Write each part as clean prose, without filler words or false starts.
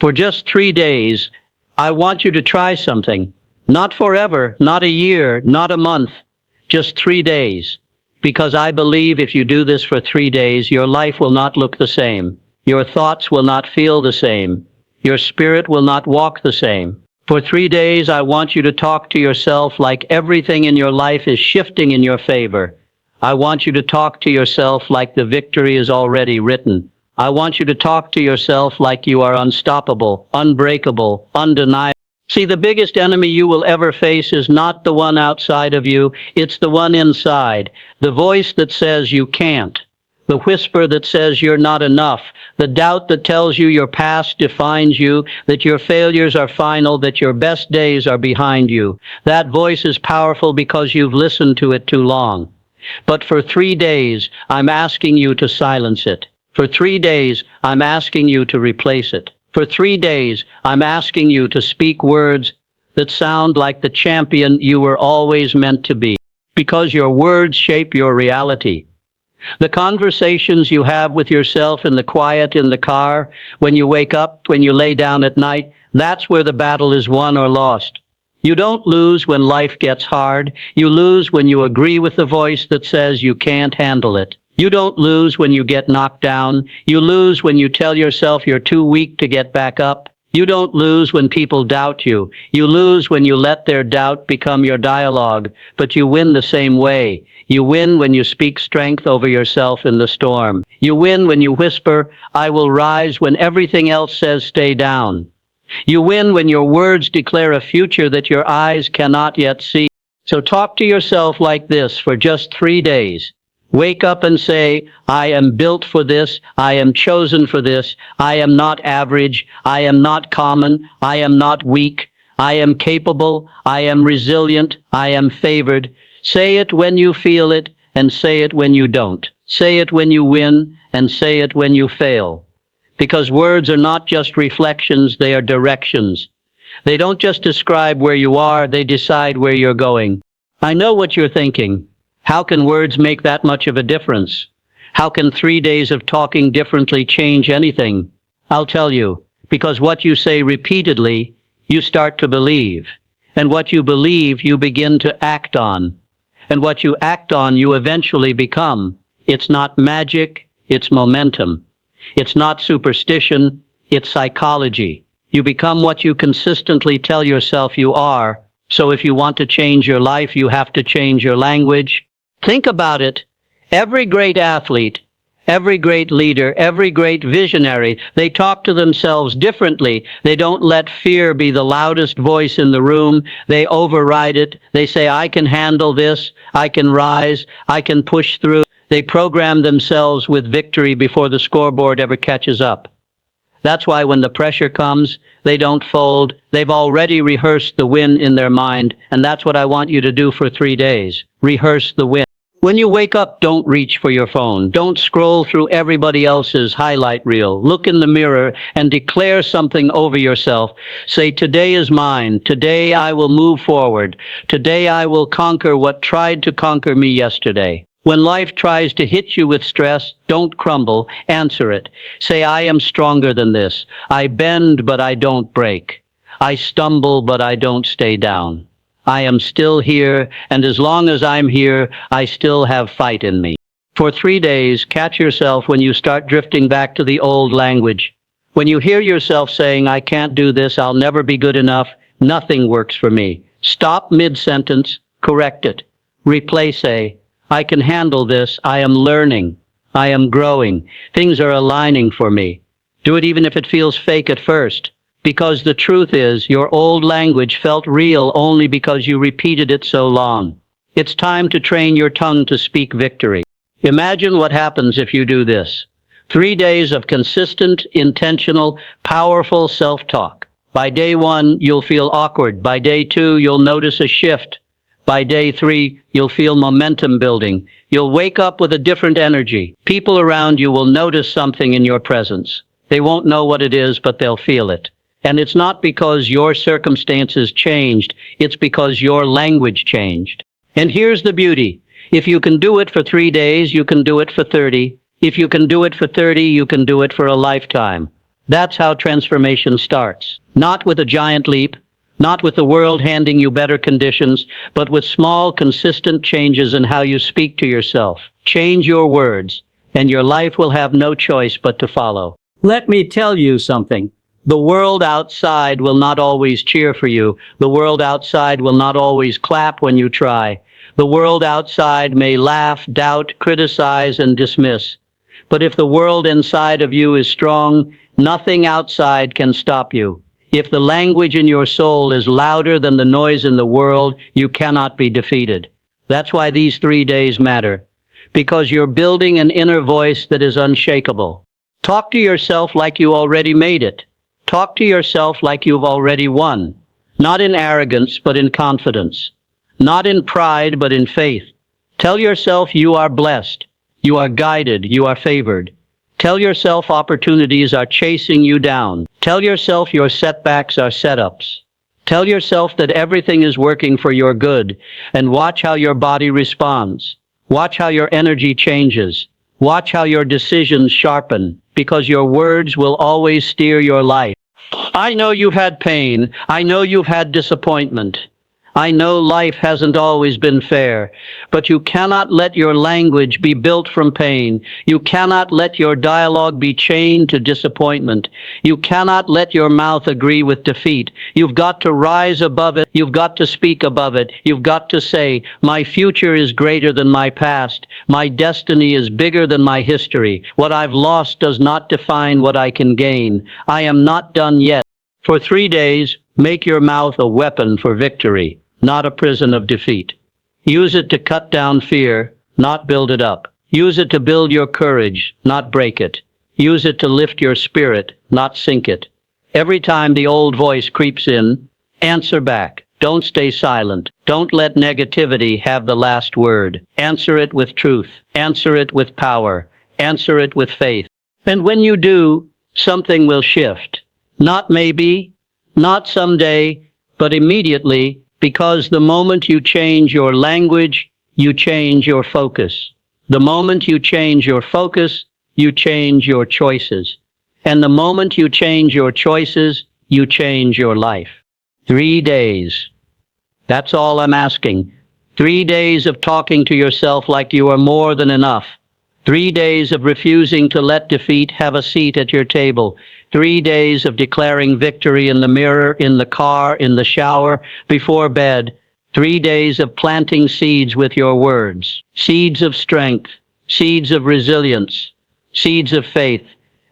For just 3 days, I want you to try something. Not forever, not a year, not a month, just 3 days. Because I believe if you do this for 3 days, your life will not look the same. Your thoughts will not feel the same. Your spirit will not walk the same. For 3 days, I want you to talk to yourself like everything in your life is shifting in your favor. I want you to talk to yourself like the victory is already written. I want you to talk to yourself like you are unstoppable, unbreakable, undeniable. See, the biggest enemy you will ever face is not the one outside of you, it's the one inside. The voice that says you can't. The whisper that says you're not enough. The doubt that tells you your past defines you, that your failures are final, that your best days are behind you. That voice is powerful because you've listened to it too long. But for 3 days, I'm asking you to silence it. For 3 days, I'm asking you to replace it. For 3 days, I'm asking you to speak words that sound like the champion you were always meant to be. Because your words shape your reality. The conversations you have with yourself in the quiet in the car, when you wake up, when you lay down at night, that's where the battle is won or lost. You don't lose when life gets hard. You lose when you agree with the voice that says you can't handle it. You don't lose when you get knocked down. You lose when you tell yourself you're too weak to get back up. You don't lose when people doubt you. You lose when you let their doubt become your dialogue, but you win the same way. You win when you speak strength over yourself in the storm. You win when you whisper, I will rise, when everything else says stay down. You win when your words declare a future that your eyes cannot yet see. So talk to yourself like this for just 3 days. Wake up and say, I am built for this, I am chosen for this, I am not average, I am not common, I am not weak, I am capable, I am resilient, I am favored. Say it when you feel it, and say it when you don't. Say it when you win, and say it when you fail. Because words are not just reflections, they are directions. They don't just describe where you are, they decide where you're going. I know what you're thinking. How can words make that much of a difference? How can 3 days of talking differently change anything? I'll tell you, because what you say repeatedly, you start to believe. And what you believe, you begin to act on. And what you act on, you eventually become. It's not magic, it's momentum. It's not superstition, it's psychology. You become what you consistently tell yourself you are. So if you want to change your life, you have to change your language. Think about it. Every great athlete, every great leader, every great visionary, they talk to themselves differently. They don't let fear be the loudest voice in the room. They override it. They say, I can handle this. I can rise. I can push through. They program themselves with victory before the scoreboard ever catches up. That's why when the pressure comes, they don't fold. They've already rehearsed the win in their mind, and that's what I want you to do for 3 days. Rehearse the win. When you wake up, don't reach for your phone. Don't scroll through everybody else's highlight reel. Look in the mirror and declare something over yourself. Say, today is mine. Today I will move forward. Today I will conquer what tried to conquer me yesterday. When life tries to hit you with stress, don't crumble. Answer it. Say, I am stronger than this. I bend, but I don't break. I stumble, but I don't stay down. I am still here, and as long as I'm here, I still have fight in me. For 3 days, catch yourself when you start drifting back to the old language. When you hear yourself saying, I can't do this, I'll never be good enough, nothing works for me. Stop mid-sentence, correct it. Replace say, I can handle this, I am learning, I am growing, things are aligning for me. Do it even if it feels fake at first. Because the truth is, your old language felt real only because you repeated it so long. It's time to train your tongue to speak victory. Imagine what happens if you do this. 3 days of consistent, intentional, powerful self-talk. By day 1, you'll feel awkward. By day 2, you'll notice a shift. By day 3, you'll feel momentum building. You'll wake up with a different energy. People around you will notice something in your presence. They won't know what it is, but they'll feel it. And it's not because your circumstances changed, it's because your language changed. And here's the beauty. If you can do it for 3 days, you can do it for 30. If you can do it for 30, you can do it for a lifetime. That's how transformation starts. Not with a giant leap, not with the world handing you better conditions, but with small, consistent changes in how you speak to yourself. Change your words, and your life will have no choice but to follow. Let me tell you something. The world outside will not always cheer for you. The world outside will not always clap when you try. The world outside may laugh, doubt, criticize, and dismiss. But if the world inside of you is strong, nothing outside can stop you. If the language in your soul is louder than the noise in the world, you cannot be defeated. That's why these 3 days matter. Because you're building an inner voice that is unshakable. Talk to yourself like you already made it. Talk to yourself like you've already won. Not in arrogance, but in confidence. Not in pride, but in faith. Tell yourself you are blessed. You are guided. You are favored. Tell yourself opportunities are chasing you down. Tell yourself your setbacks are setups. Tell yourself that everything is working for your good, and watch how your body responds. Watch how your energy changes. Watch how your decisions sharpen, because your words will always steer your life. I know you've had pain. I know you've had disappointment. I know life hasn't always been fair, but you cannot let your language be built from pain. You cannot let your dialogue be chained to disappointment. You cannot let your mouth agree with defeat. You've got to rise above it. You've got to speak above it. You've got to say, my future is greater than my past. My destiny is bigger than my history. What I've lost does not define what I can gain. I am not done yet. For 3 days, make your mouth a weapon for victory, not a prison of defeat. Use it to cut down fear, not build it up. Use it to build your courage, not break it. Use it to lift your spirit, not sink it. Every time the old voice creeps in, answer back. Don't stay silent. Don't let negativity have the last word. Answer it with truth. Answer it with power. Answer it with faith. And when you do, something will shift. Not maybe, not someday, but immediately, because the moment you change your language, you change your focus. The moment you change your focus, you change your choices. And the moment you change your choices, you change your life. 3 days. That's all I'm asking. 3 days of talking to yourself like you are more than enough. 3 days of refusing to let defeat have a seat at your table. 3 days of declaring victory in the mirror, in the car, in the shower, before bed. 3 days of planting seeds with your words. Seeds of strength, seeds of resilience, seeds of faith.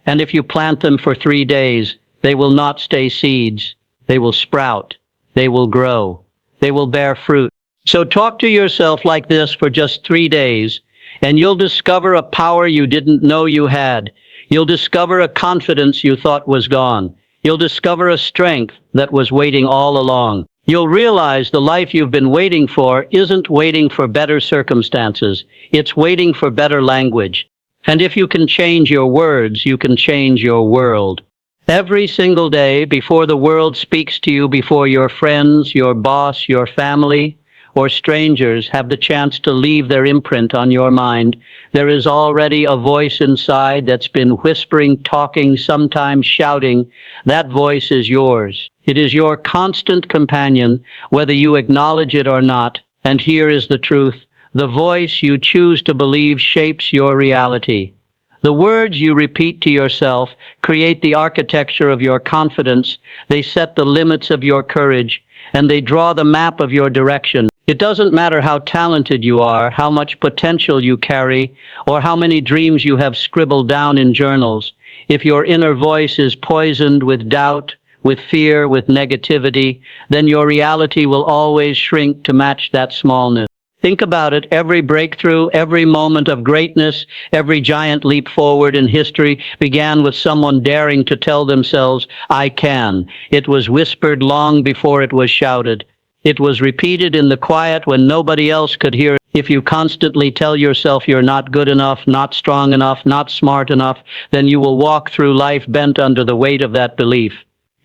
And if you plant them for 3 days, they will not stay seeds. They will sprout. They will grow. They will bear fruit. So talk to yourself like this for just 3 days, and you'll discover a power you didn't know you had. You'll discover a confidence you thought was gone. You'll discover a strength that was waiting all along. You'll realize the life you've been waiting for isn't waiting for better circumstances. It's waiting for better language. And if you can change your words, you can change your world. Every single day, before the world speaks to you, before your friends, your boss, your family, or strangers have the chance to leave their imprint on your mind, there is already a voice inside that's been whispering, talking, sometimes shouting. That voice is yours. It is your constant companion, whether you acknowledge it or not. And here is the truth. The voice you choose to believe shapes your reality. The words you repeat to yourself create the architecture of your confidence. They set the limits of your courage, and they draw the map of your direction. It doesn't matter how talented you are, how much potential you carry, or how many dreams you have scribbled down in journals. If your inner voice is poisoned with doubt, with fear, with negativity, then your reality will always shrink to match that smallness. Think about it. Every breakthrough, every moment of greatness, every giant leap forward in history began with someone daring to tell themselves, I can. It was whispered long before it was shouted. It was repeated in the quiet when nobody else could hear it. If you constantly tell yourself you're not good enough, not strong enough, not smart enough, then you will walk through life bent under the weight of that belief.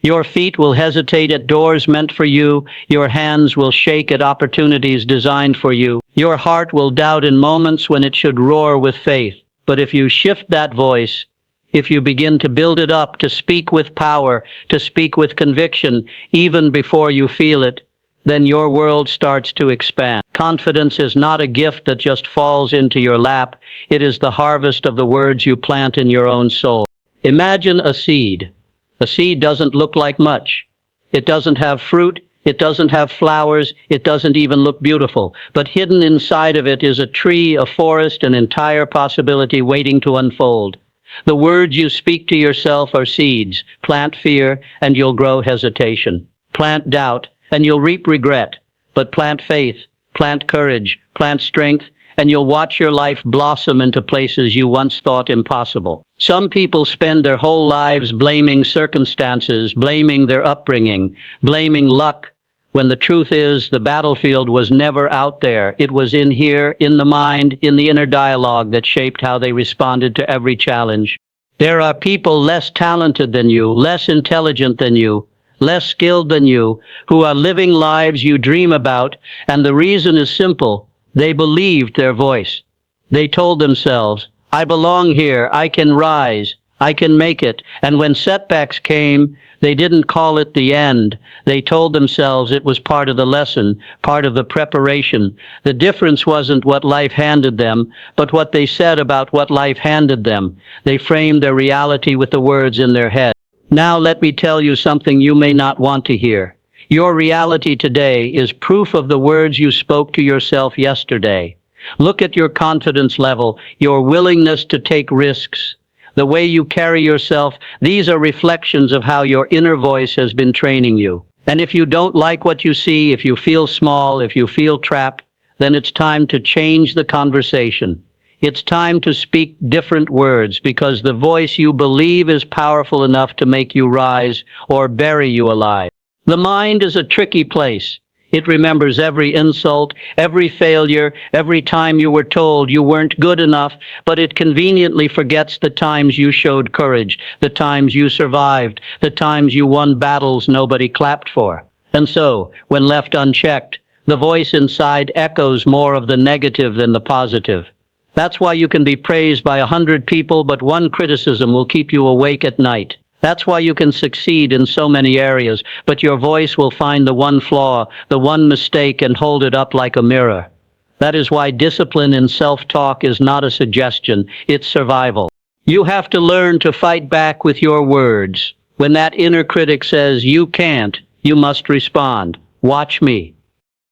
Your feet will hesitate at doors meant for you. Your hands will shake at opportunities designed for you. Your heart will doubt in moments when it should roar with faith. But if you shift that voice, if you begin to build it up, to speak with power, to speak with conviction, even before you feel it, then your world starts to expand. Confidence is not a gift that just falls into your lap. It is the harvest of the words you plant in your own soul. Imagine a seed. A seed doesn't look like much. It doesn't have fruit. It doesn't have flowers. It doesn't even look beautiful. But hidden inside of it is a tree, a forest, an entire possibility waiting to unfold. The words you speak to yourself are seeds. Plant fear, and you'll grow hesitation. Plant doubt, and you'll reap regret. But plant faith, plant courage, plant strength, and you'll watch your life blossom into places you once thought impossible. Some people spend their whole lives blaming circumstances, blaming their upbringing, blaming luck, when the truth is the battlefield was never out there. It was in here, in the mind, in the inner dialogue that shaped how they responded to every challenge. There are people less talented than you, less intelligent than you, less skilled than you, who are living lives you dream about, and the reason is simple. They believed their voice. They told themselves, I belong here, I can rise, I can make it. And when setbacks came, they didn't call it the end. They told themselves it was part of the lesson, part of the preparation. The difference wasn't what life handed them, but what they said about what life handed them. They framed their reality with the words in their head. Now let me tell you something you may not want to hear. Your reality today is proof of the words you spoke to yourself yesterday. Look at your confidence level, your willingness to take risks, the way you carry yourself. These are reflections of how your inner voice has been training you. And if you don't like what you see, if you feel small, if you feel trapped, then it's time to change the conversation. It's time to speak different words, because the voice you believe is powerful enough to make you rise or bury you alive. The mind is a tricky place. It remembers every insult, every failure, every time you were told you weren't good enough, but it conveniently forgets the times you showed courage, the times you survived, the times you won battles nobody clapped for. And so, when left unchecked, the voice inside echoes more of the negative than the positive. That's why you can be praised by 100 people, but one criticism will keep you awake at night. That's why you can succeed in so many areas, but your voice will find the one flaw, the one mistake, and hold it up like a mirror. That is why discipline in self-talk is not a suggestion, it's survival. You have to learn to fight back with your words. When that inner critic says, you can't, you must respond, watch me.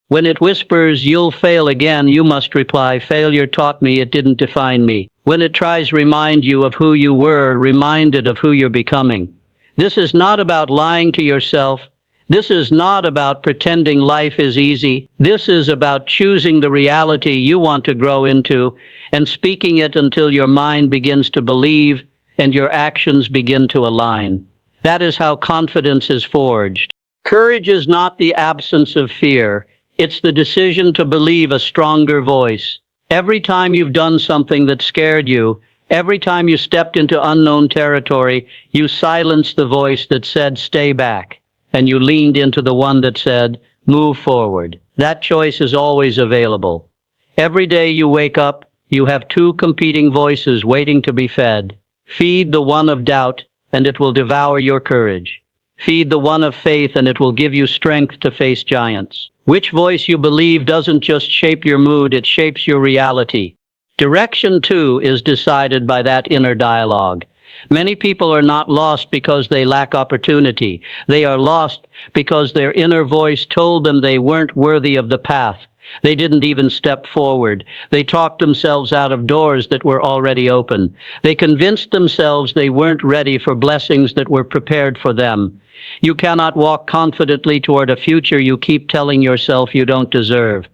When it whispers, you'll fail again, you must reply, failure taught me, it didn't define me. When it tries to remind you of who you were, reminded of who you're becoming. This is not about lying to yourself. This is not about pretending life is easy. This is about choosing the reality you want to grow into and speaking it until your mind begins to believe and your actions begin to align. That is how confidence is forged. Courage is not the absence of fear. It's the decision to believe a stronger voice. Every time you've done something that scared you, every time you stepped into unknown territory, you silenced the voice that said, stay back, and you leaned into the one that said, move forward. That choice is always available. Every day you wake up, you have two competing voices waiting to be fed. Feed the one of doubt, and it will devour your courage. Feed the one of faith, and it will give you strength to face giants. Which voice you believe doesn't just shape your mood, it shapes your reality. Direction, too, is decided by that inner dialogue. Many people are not lost because they lack opportunity. They are lost because their inner voice told them they weren't worthy of the path. They didn't even step forward. They talked themselves out of doors that were already open. They convinced themselves they weren't ready for blessings that were prepared for them. You cannot walk confidently toward a future you keep telling yourself you don't deserve.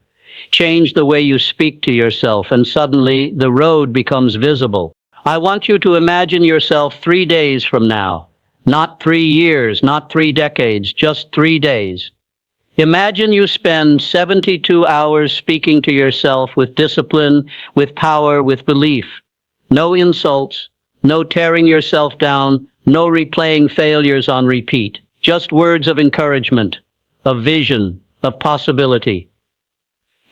Change the way you speak to yourself, and suddenly the road becomes visible. I want you to imagine yourself 3 days from now. Not 3 years, not 3 decades, just 3 days. Imagine you spend 72 hours speaking to yourself with discipline, with power, with belief. No insults, no tearing yourself down, no replaying failures on repeat. Just words of encouragement, of vision, of possibility.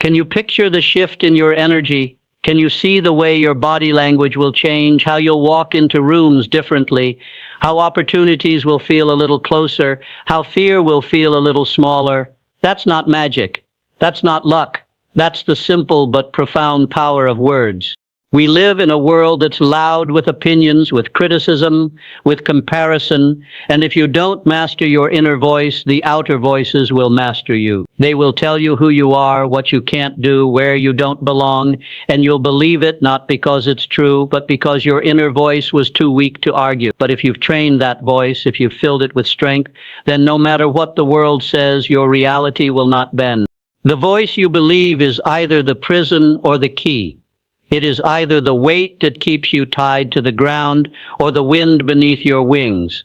Can you picture the shift in your energy? Can you see the way your body language will change, how you'll walk into rooms differently, how opportunities will feel a little closer, how fear will feel a little smaller? That's not magic. That's not luck. That's the simple but profound power of words. We live in a world that's loud with opinions, with criticism, with comparison, and if you don't master your inner voice, the outer voices will master you. They will tell you who you are, what you can't do, where you don't belong, and you'll believe it not because it's true, but because your inner voice was too weak to argue. But if you've trained that voice, if you've filled it with strength, then no matter what the world says, your reality will not bend. The voice you believe is either the prison or the key. It is either the weight that keeps you tied to the ground or the wind beneath your wings.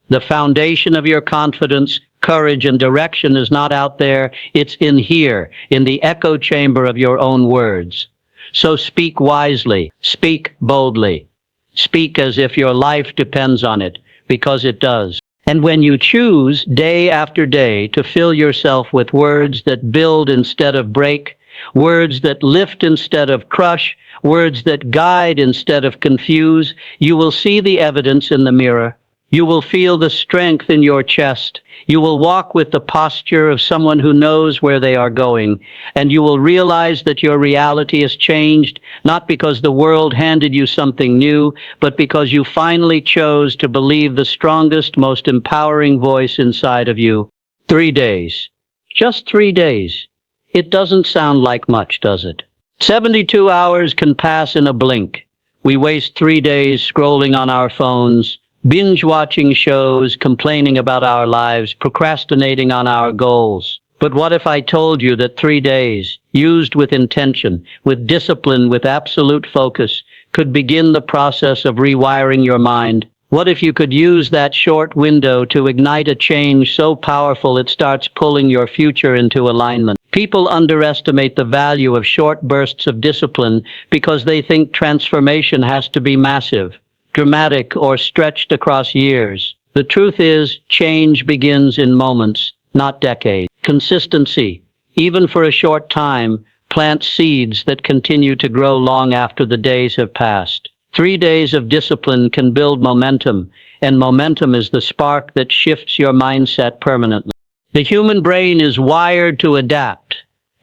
The foundation of your confidence, courage, and direction is not out there. It's in here, in the echo chamber of your own words. So speak wisely, speak boldly, speak as if your life depends on it, because it does. And when you choose day after day to fill yourself with words that build instead of break, words that lift instead of crush, words that guide instead of confuse, you will see the evidence in the mirror. You will feel the strength in your chest. You will walk with the posture of someone who knows where they are going. And you will realize that your reality has changed, not because the world handed you something new, but because you finally chose to believe the strongest, most empowering voice inside of you. 3 days. Just 3 days. It doesn't sound like much, does it? 72 hours can pass in a blink. We waste 3 days scrolling on our phones, binge-watching shows, complaining about our lives, procrastinating on our goals. But what if I told you that 3 days, used with intention, with discipline, with absolute focus, could begin the process of rewiring your mind? What if you could use that short window to ignite a change so powerful it starts pulling your future into alignment? People underestimate the value of short bursts of discipline because they think transformation has to be massive, dramatic, or stretched across years. The truth is, change begins in moments, not decades. Consistency, even for a short time, plants seeds that continue to grow long after the days have passed. 3 days of discipline can build momentum, and momentum is the spark that shifts your mindset permanently. The human brain is wired to adapt.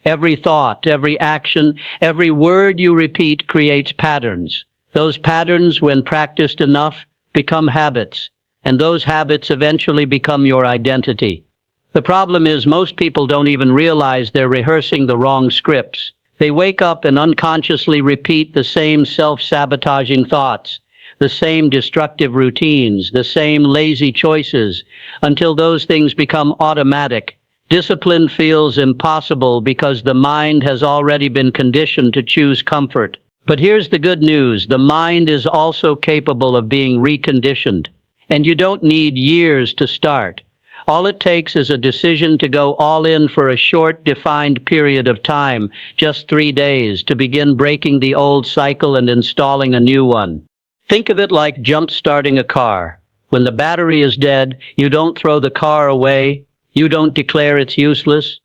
Every thought, every action, every word you repeat creates patterns. Those patterns, when practiced enough, become habits, and those habits eventually become your identity. The problem is most people don't even realize they're rehearsing the wrong scripts. They wake up and unconsciously repeat the same self-sabotaging thoughts, the same destructive routines, the same lazy choices, until those things become automatic. Discipline feels impossible because the mind has already been conditioned to choose comfort. But here's the good news. The mind is also capable of being reconditioned. And you don't need years to start. All it takes is a decision to go all in for a short, defined period of time, just 3 days, to begin breaking the old cycle and installing a new one. Think of it like jump-starting a car. When the battery is dead, you don't throw the car away. You don't declare it's useless.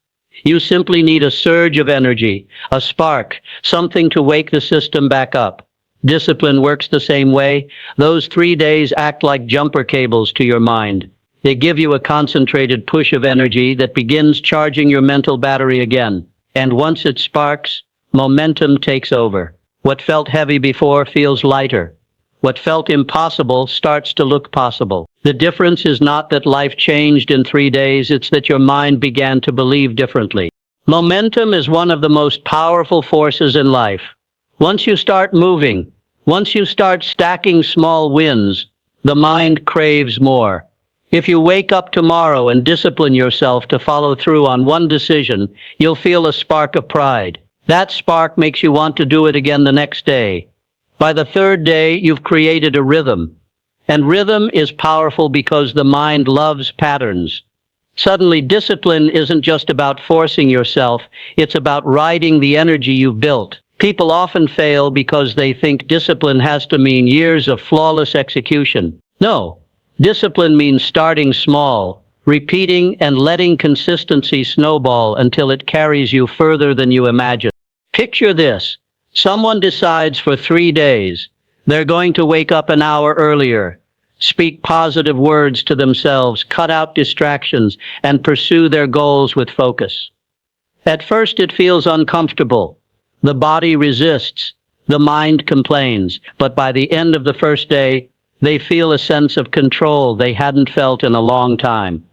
You simply need a surge of energy, a spark, something to wake the system back up. Discipline works the same way. Those 3 days act like jumper cables to your mind. They give you a concentrated push of energy that begins charging your mental battery again. And once it sparks, momentum takes over. What felt heavy before feels lighter. What felt impossible starts to look possible. The difference is not that life changed in 3 days, it's that your mind began to believe differently. Momentum is one of the most powerful forces in life. Once you start moving, once you start stacking small wins, the mind craves more. If you wake up tomorrow and discipline yourself to follow through on one decision, you'll feel a spark of pride. That spark makes you want to do it again the next day. By the 3rd day, you've created a rhythm. And rhythm is powerful because the mind loves patterns. Suddenly, discipline isn't just about forcing yourself, it's about riding the energy you've built. People often fail because they think discipline has to mean years of flawless execution. No. Discipline means starting small, repeating and letting consistency snowball until it carries you further than you imagine. Picture this. Someone decides for 3 days they're going to wake up an hour earlier, speak positive words to themselves, cut out distractions, and pursue their goals with focus. At first it feels uncomfortable. The body resists, the mind complains, but by the end of the first day, they feel a sense of control they hadn't felt in a long time.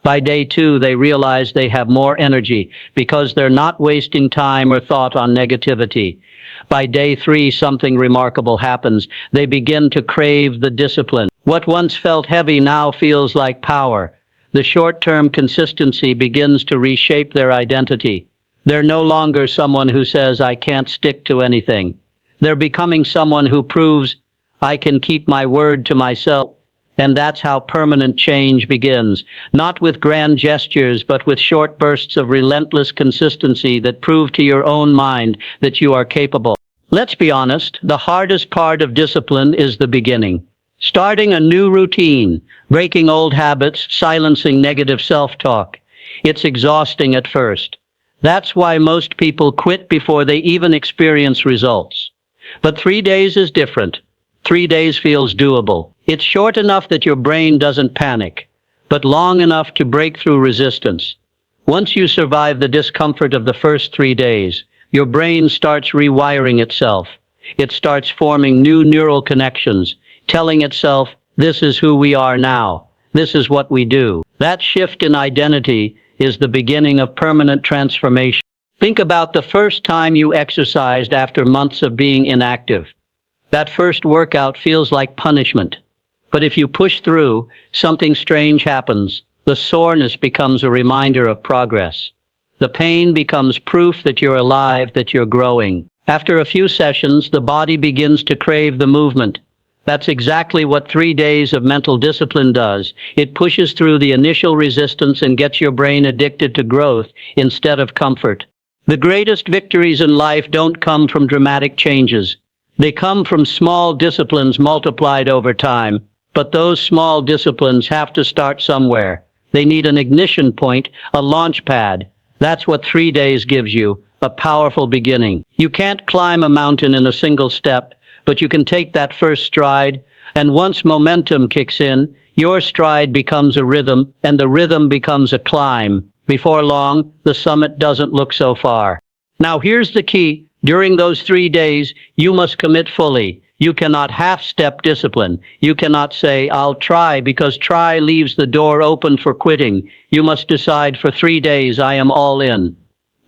By day 2, they realize they have more energy because they're not wasting time or thought on negativity. By day 3, something remarkable happens. They begin to crave the discipline. What once felt heavy now feels like power. The short-term consistency begins to reshape their identity. They're no longer someone who says, "I can't stick to anything." They're becoming someone who proves, "I can keep my word to myself." And that's how permanent change begins, not with grand gestures, but with short bursts of relentless consistency that prove to your own mind that you are capable. Let's be honest, the hardest part of discipline is the beginning. Starting a new routine, breaking old habits, silencing negative self-talk. It's exhausting at first. That's why most people quit before they even experience results. But 3 days is different. 3 days feels doable. It's short enough that your brain doesn't panic, but long enough to break through resistance. Once you survive the discomfort of the first 3 days, your brain starts rewiring itself. It starts forming new neural connections, telling itself, "This is who we are now. This is what we do." That shift in identity is the beginning of permanent transformation. Think about the first time you exercised after months of being inactive. That first workout feels like punishment. But if you push through, something strange happens. The soreness becomes a reminder of progress. The pain becomes proof that you're alive, that you're growing. After a few sessions, the body begins to crave the movement. That's exactly what 3 days of mental discipline does. It pushes through the initial resistance and gets your brain addicted to growth instead of comfort. The greatest victories in life don't come from dramatic changes. They come from small disciplines multiplied over time. But those small disciplines have to start somewhere. They need an ignition point, a launch pad. That's what 3 days gives you, a powerful beginning. You can't climb a mountain in a single step, but you can take that first stride, and once momentum kicks in, your stride becomes a rhythm, and the rhythm becomes a climb. Before long, the summit doesn't look so far. Now here's the key. During those 3 days, you must commit fully. You cannot half-step discipline. You cannot say, "I'll try," because try leaves the door open for quitting. You must decide for 3 days, "I am all in."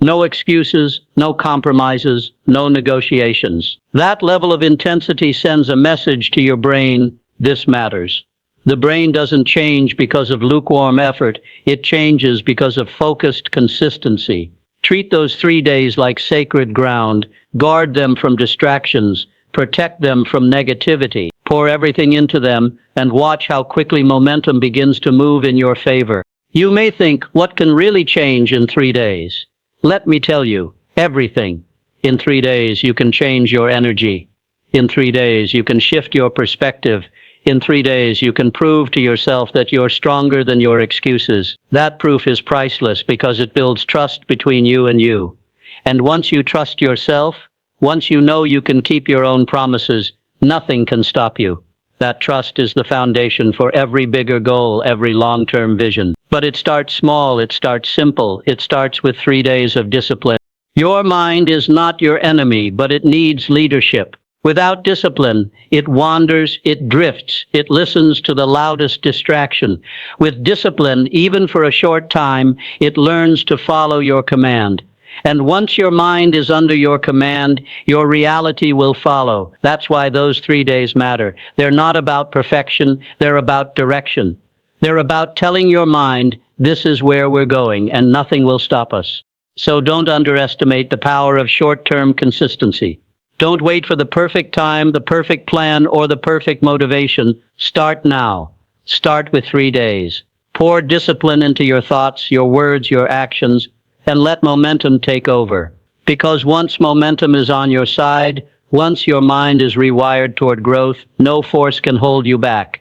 No excuses, no compromises, no negotiations. That level of intensity sends a message to your brain, this matters. The brain doesn't change because of lukewarm effort. It changes because of focused consistency. Treat those 3 days like sacred ground. Guard them from distractions. Protect them from negativity. Pour everything into them and watch how quickly momentum begins to move in your favor. You may think, what can really change in 3 days? Let me tell you, everything. In 3 days, you can change your energy. In 3 days, you can shift your perspective. In 3 days, you can prove to yourself that you're stronger than your excuses. That proof is priceless because it builds trust between you and you. And once you trust yourself, once you know you can keep your own promises, nothing can stop you. That trust is the foundation for every bigger goal, every long-term vision. But it starts small, it starts simple, it starts with 3 days of discipline. Your mind is not your enemy, but it needs leadership. Without discipline, it wanders, it drifts, it listens to the loudest distraction. With discipline, even for a short time, it learns to follow your command. And once your mind is under your command, your reality will follow. That's why those 3 days matter. They're not about perfection, they're about direction. They're about telling your mind, this is where we're going, and nothing will stop us. So don't underestimate the power of short-term consistency. Don't wait for the perfect time, the perfect plan, or the perfect motivation. Start now. Start with 3 days. Pour discipline into your thoughts, your words, your actions, and let momentum take over. Because once momentum is on your side, once your mind is rewired toward growth, no force can hold you back.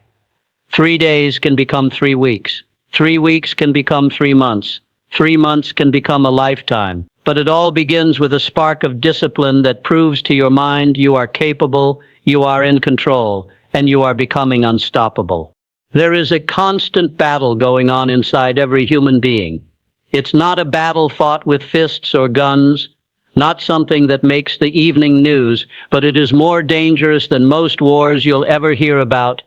3 days can become 3 weeks. 3 weeks can become 3 months. 3 months can become a lifetime. but it all begins with a spark of discipline that proves to your mind you are capable, you are in control, and you are becoming unstoppable. There is a constant battle going on inside every human being. It's not a battle fought with fists or guns, not something that makes the evening news, but it is more dangerous than most wars you'll ever hear about.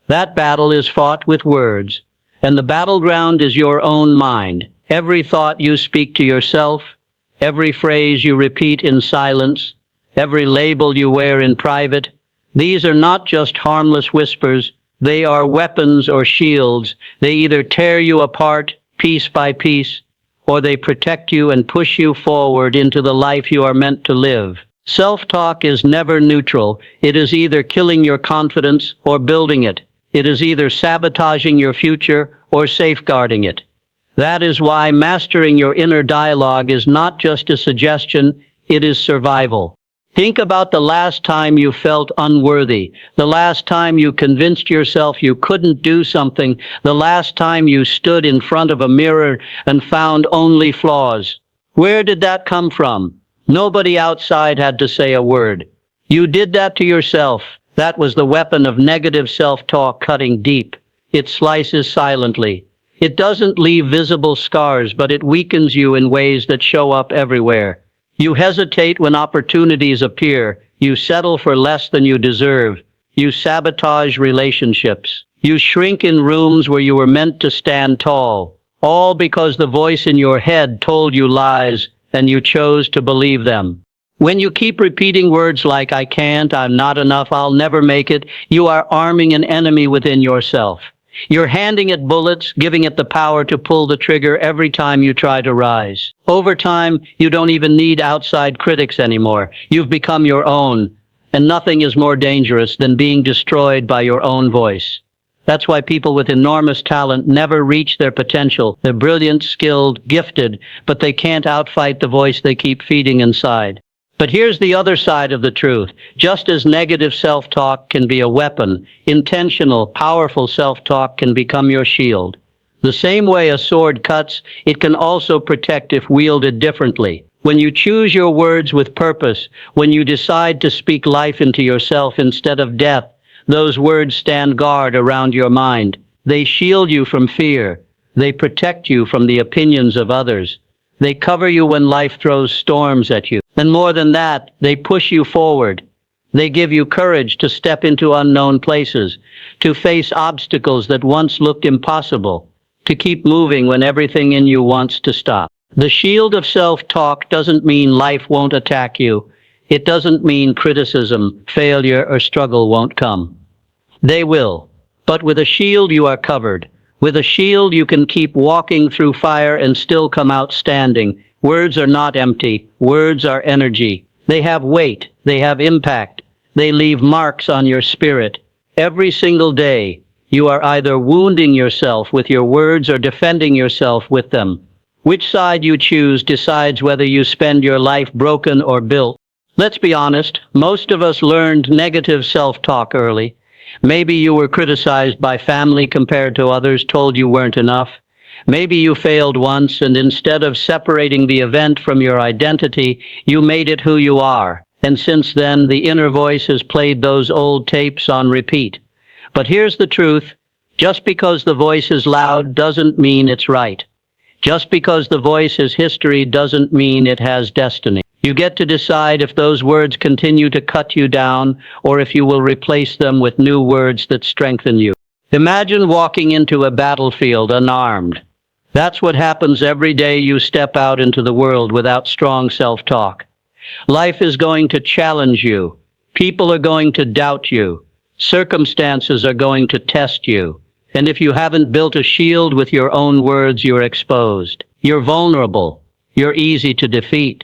That battle is fought with words, and the battleground is your own mind. Every thought you speak to yourself, every phrase you repeat in silence, every label you wear in private, these are not just harmless whispers, they are weapons or shields. They either tear you apart, piece by piece, or they protect you and push you forward into the life you are meant to live. Self-talk is never neutral. It is either killing your confidence or building it. It is either sabotaging your future or safeguarding it. That is why mastering your inner dialogue is not just a suggestion, it is survival. Think about the last time you felt unworthy, the last time you convinced yourself you couldn't do something, the last time you stood in front of a mirror and found only flaws. Where did that come from? Nobody outside had to say a word. You did that to yourself. That was the weapon of negative self-talk cutting deep. It slices silently. It doesn't leave visible scars, but it weakens you in ways that show up everywhere. You hesitate when opportunities appear. You settle for less than you deserve. You sabotage relationships. You shrink in rooms where you were meant to stand tall. All because the voice in your head told you lies, and you chose to believe them. When you keep repeating words like I can't, I'm not enough, I'll never make it, you are arming an enemy within yourself. You're handing it bullets, giving it the power to pull the trigger every time you try to rise. Over time, you don't even need outside critics anymore. You've become your own, and nothing is more dangerous than being destroyed by your own voice. That's why people with enormous talent never reach their potential. They're brilliant, skilled, gifted, but they can't outfight the voice they keep feeding inside. But here's the other side of the truth. Just as negative self-talk can be a weapon, intentional, powerful self-talk can become your shield. The same way a sword cuts, it can also protect if wielded differently. When you choose your words with purpose, when you decide to speak life into yourself instead of death, those words stand guard around your mind. They shield you from fear. They protect you from the opinions of others. They cover you when life throws storms at you. And more than that, they push you forward. They give you courage to step into unknown places, to face obstacles that once looked impossible, to keep moving when everything in you wants to stop. The shield of self-talk doesn't mean life won't attack you. It doesn't mean criticism, failure, or struggle won't come. They will. But with a shield you are covered. With a shield you can keep walking through fire and still come out standing. Words are not empty. Words are energy. They have weight. They have impact. They leave marks on your spirit. Every single day, you are either wounding yourself with your words or defending yourself with them. Which side you choose decides whether you spend your life broken or built. Let's be honest, most of us learned negative self-talk early. Maybe you were criticized by family compared to others, told you weren't enough. Maybe you failed once, and instead of separating the event from your identity, you made it who you are. And since then, the inner voice has played those old tapes on repeat. But here's the truth. Just because the voice is loud doesn't mean it's right. Just because the voice is history doesn't mean it has destiny. You get to decide if those words continue to cut you down or if you will replace them with new words that strengthen you. Imagine walking into a battlefield unarmed. That's what happens every day you step out into the world without strong self-talk. Life is going to challenge you. People are going to doubt you. Circumstances are going to test you. And if you haven't built a shield with your own words, you're exposed. You're vulnerable. You're easy to defeat.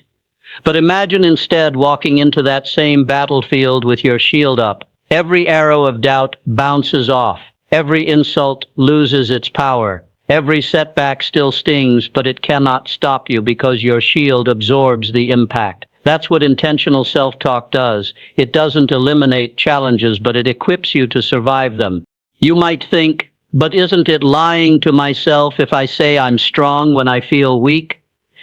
But imagine instead walking into that same battlefield with your shield up. Every arrow of doubt bounces off. Every insult loses its power. Every setback still stings, but it cannot stop you because your shield absorbs the impact. That's what intentional self-talk does. It doesn't eliminate challenges, but it equips you to survive them. You might think, but isn't it lying to myself if I say I'm strong when I feel weak?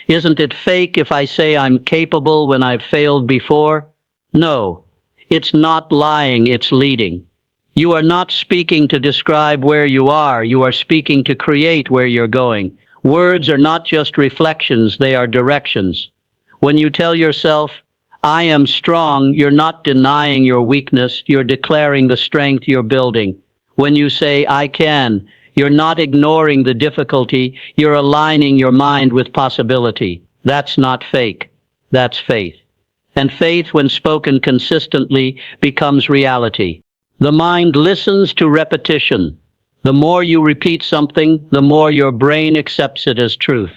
Isn't it fake if I say I'm capable when I've failed before? No, it's not lying, it's leading. You are not speaking to describe where you are speaking to create where you're going. Words are not just reflections, they are directions. When you tell yourself, I am strong, you're not denying your weakness, you're declaring the strength you're building. When you say, I can, you're not ignoring the difficulty, you're aligning your mind with possibility. That's not fake, that's faith. And faith, when spoken consistently, becomes reality. The mind listens to repetition. The more you repeat something, the more your brain accepts it as truth.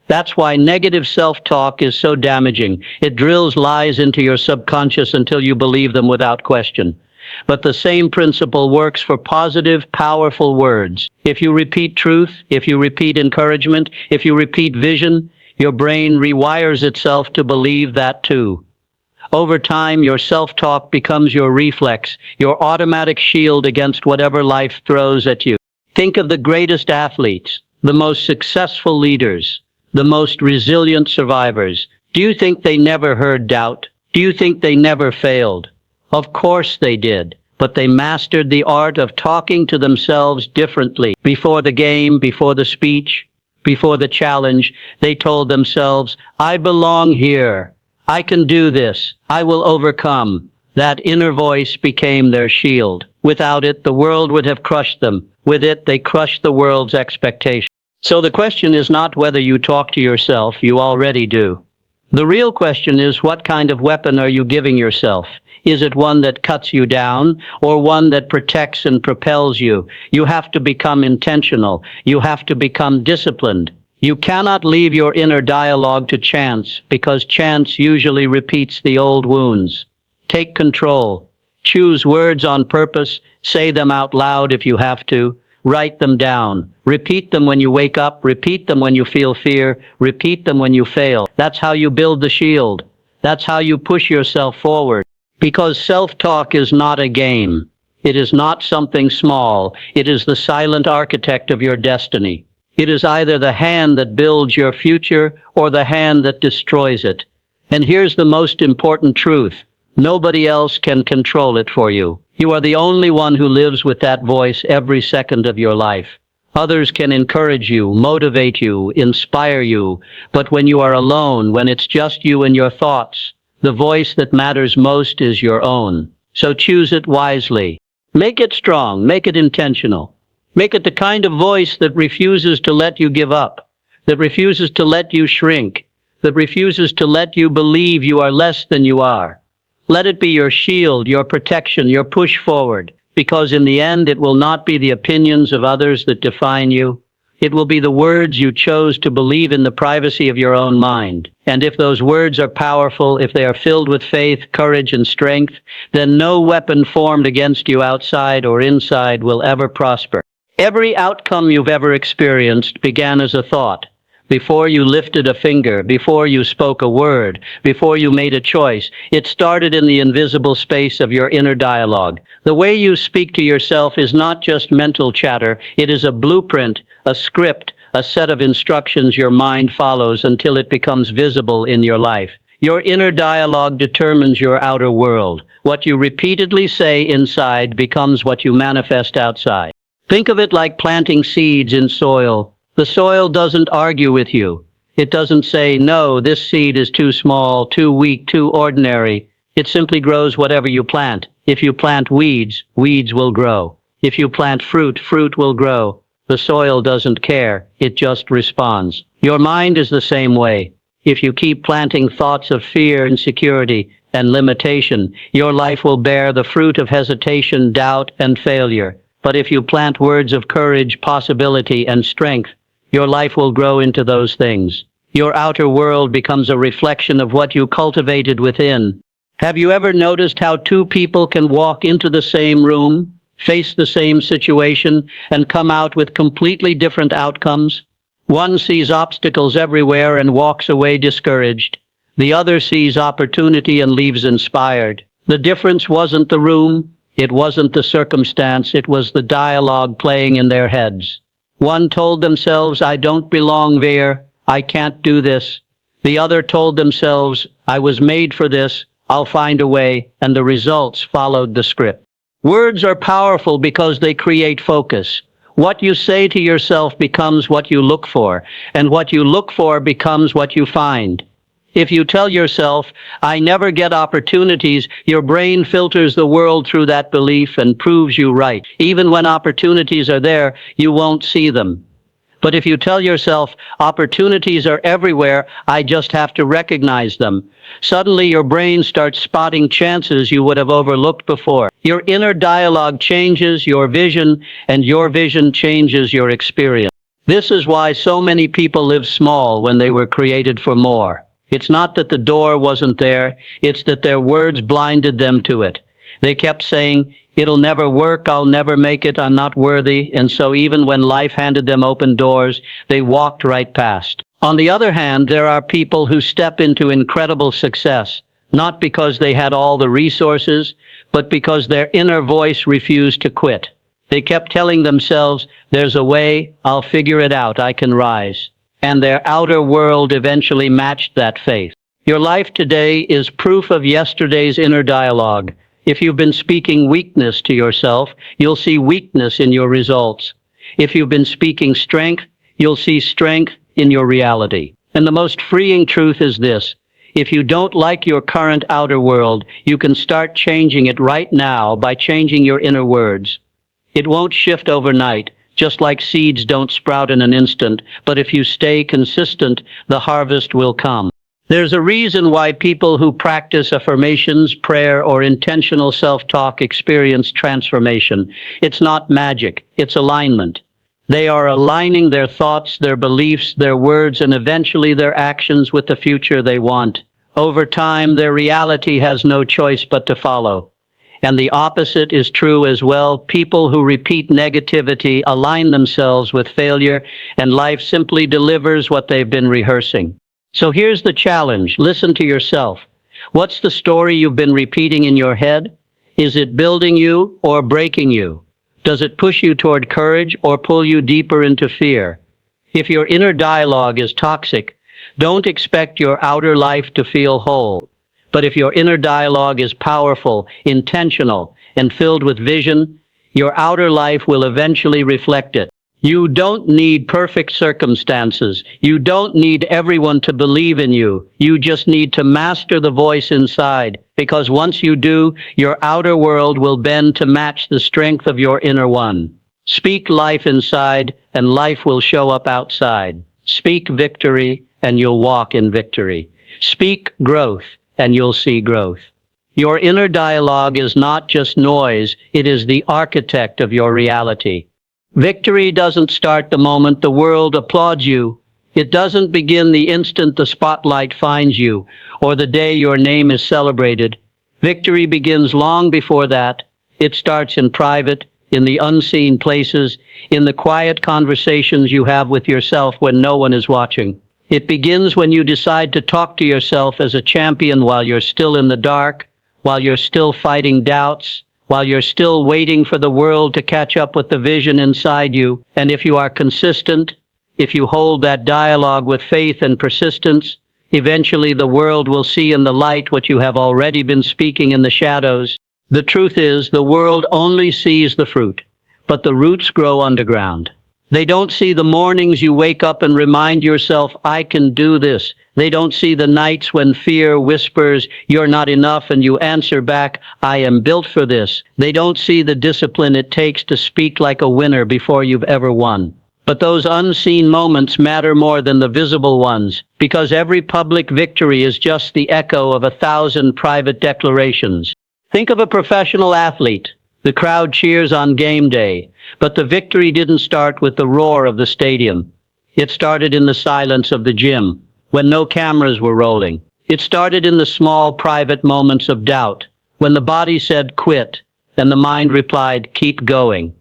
That's why negative self-talk is so damaging. It drills lies into your subconscious until you believe them without question. But the same principle works for positive, powerful words. If you repeat truth, if you repeat encouragement, if you repeat vision, your brain rewires itself to believe that too. Over time, your self-talk becomes your reflex, your automatic shield against whatever life throws at you. Think of the greatest athletes, the most successful leaders, the most resilient survivors. Do you think they never heard doubt? Do you think they never failed? Of course they did, but they mastered the art of talking to themselves differently. Before the game, before the speech, before the challenge, they told themselves, I belong here. I can do this. I will overcome. That inner voice became their shield. Without it, the world would have crushed them. With it, they crushed the world's expectations. So the question is not whether you talk to yourself, you already do. The real question is, what kind of weapon are you giving yourself? Is it one that cuts you down or one that protects and propels you? You have to become intentional. You have to become disciplined. You cannot leave your inner dialogue to chance, because chance usually repeats the old wounds. Take control. Choose words on purpose. Say them out loud if you have to. Write them down. Repeat them when you wake up. Repeat them when you feel fear. Repeat them when you fail. That's how you build the shield. That's how you push yourself forward. Because self-talk is not a game. It is not something small. It is the silent architect of your destiny. It is either the hand that builds your future or the hand that destroys it. And here's the most important truth. Nobody else can control it for you. You are the only one who lives with that voice every second of your life. Others can encourage you, motivate you, inspire you, but when you are alone, when it's just you and your thoughts, the voice that matters most is your own. So choose it wisely. Make it strong, make it intentional. Make it the kind of voice that refuses to let you give up, that refuses to let you shrink, that refuses to let you believe you are less than you are. Let it be your shield, your protection, your push forward, because in the end it will not be the opinions of others that define you. It will be the words you chose to believe in the privacy of your own mind. And if those words are powerful, if they are filled with faith, courage, and strength, then no weapon formed against you outside or inside will ever prosper. Every outcome you've ever experienced began as a thought. Before you lifted a finger, before you spoke a word, before you made a choice, it started in the invisible space of your inner dialogue. The way you speak to yourself is not just mental chatter, it is a blueprint, a script, a set of instructions your mind follows until it becomes visible in your life. Your inner dialogue determines your outer world. What you repeatedly say inside becomes what you manifest outside. Think of it like planting seeds in soil. The soil doesn't argue with you. It doesn't say, no, this seed is too small, too weak, too ordinary. It simply grows whatever you plant. If you plant weeds, weeds will grow. If you plant fruit, fruit will grow. The soil doesn't care. It just responds. Your mind is the same way. If you keep planting thoughts of fear, insecurity, and limitation, your life will bear the fruit of hesitation, doubt, and failure. But if you plant words of courage, possibility, and strength, your life will grow into those things. Your outer world becomes a reflection of what you cultivated within. Have you ever noticed how two people can walk into the same room, face the same situation, and come out with completely different outcomes? One sees obstacles everywhere and walks away discouraged. The other sees opportunity and leaves inspired. The difference wasn't the room. It wasn't the circumstance, it was the dialogue playing in their heads. One told themselves, I don't belong there, I can't do this. The other told themselves, I was made for this, I'll find a way, and the results followed the script. Words are powerful because they create focus. What you say to yourself becomes what you look for, and what you look for becomes what you find. If you tell yourself, I never get opportunities, your brain filters the world through that belief and proves you right. Even when opportunities are there, you won't see them. But if you tell yourself, opportunities are everywhere, I just have to recognize them, suddenly your brain starts spotting chances you would have overlooked before. Your inner dialogue changes your vision, and your vision changes your experience. This is why so many people live small when they were created for more. It's not that the door wasn't there, it's that their words blinded them to it. They kept saying, it'll never work, I'll never make it, I'm not worthy, and so even when life handed them open doors, they walked right past. On the other hand, there are people who step into incredible success, not because they had all the resources, but because their inner voice refused to quit. They kept telling themselves, there's a way, I'll figure it out, I can rise. And their outer world eventually matched that faith. Your life today is proof of yesterday's inner dialogue. If you've been speaking weakness to yourself, you'll see weakness in your results. If you've been speaking strength, you'll see strength in your reality. And the most freeing truth is this. If you don't like your current outer world, you can start changing it right now by changing your inner words. It won't shift overnight, just like seeds don't sprout in an instant, but if you stay consistent, the harvest will come. There's a reason why people who practice affirmations, prayer, or intentional self-talk experience transformation. It's not magic, it's alignment. They are aligning their thoughts, their beliefs, their words, and eventually their actions with the future they want. Over time, their reality has no choice but to follow. And the opposite is true as well. People who repeat negativity align themselves with failure, and life simply delivers what they've been rehearsing. So here's the challenge. Listen to yourself. What's the story you've been repeating in your head? Is it building you or breaking you? Does it push you toward courage or pull you deeper into fear? If your inner dialogue is toxic, don't expect your outer life to feel whole. But if your inner dialogue is powerful, intentional, and filled with vision, your outer life will eventually reflect it. You don't need perfect circumstances. You don't need everyone to believe in you. You just need to master the voice inside, because once you do, your outer world will bend to match the strength of your inner one. Speak life inside, and life will show up outside. Speak victory, and you'll walk in victory. Speak growth, and you'll see growth. Your inner dialogue is not just noise, it is the architect of your reality. Victory doesn't start the moment the world applauds you. It doesn't begin the instant the spotlight finds you, or the day your name is celebrated. Victory begins long before that. It starts in private, in the unseen places, in the quiet conversations you have with yourself when no one is watching. It begins when you decide to talk to yourself as a champion while you're still in the dark, while you're still fighting doubts, while you're still waiting for the world to catch up with the vision inside you. And if you are consistent, if you hold that dialogue with faith and persistence, eventually the world will see in the light what you have already been speaking in the shadows. The truth is, the world only sees the fruit, but the roots grow underground. They don't see the mornings you wake up and remind yourself, I can do this. They don't see the nights when fear whispers, you're not enough, and you answer back, I am built for this. They don't see the discipline it takes to speak like a winner before you've ever won. But those unseen moments matter more than the visible ones, because every public victory is just the echo of 1,000 private declarations. Think of a professional athlete. The crowd cheers on game day, but the victory didn't start with the roar of the stadium. It started in the silence of the gym, when no cameras were rolling. It started in the small private moments of doubt, when the body said quit, and the mind replied keep going.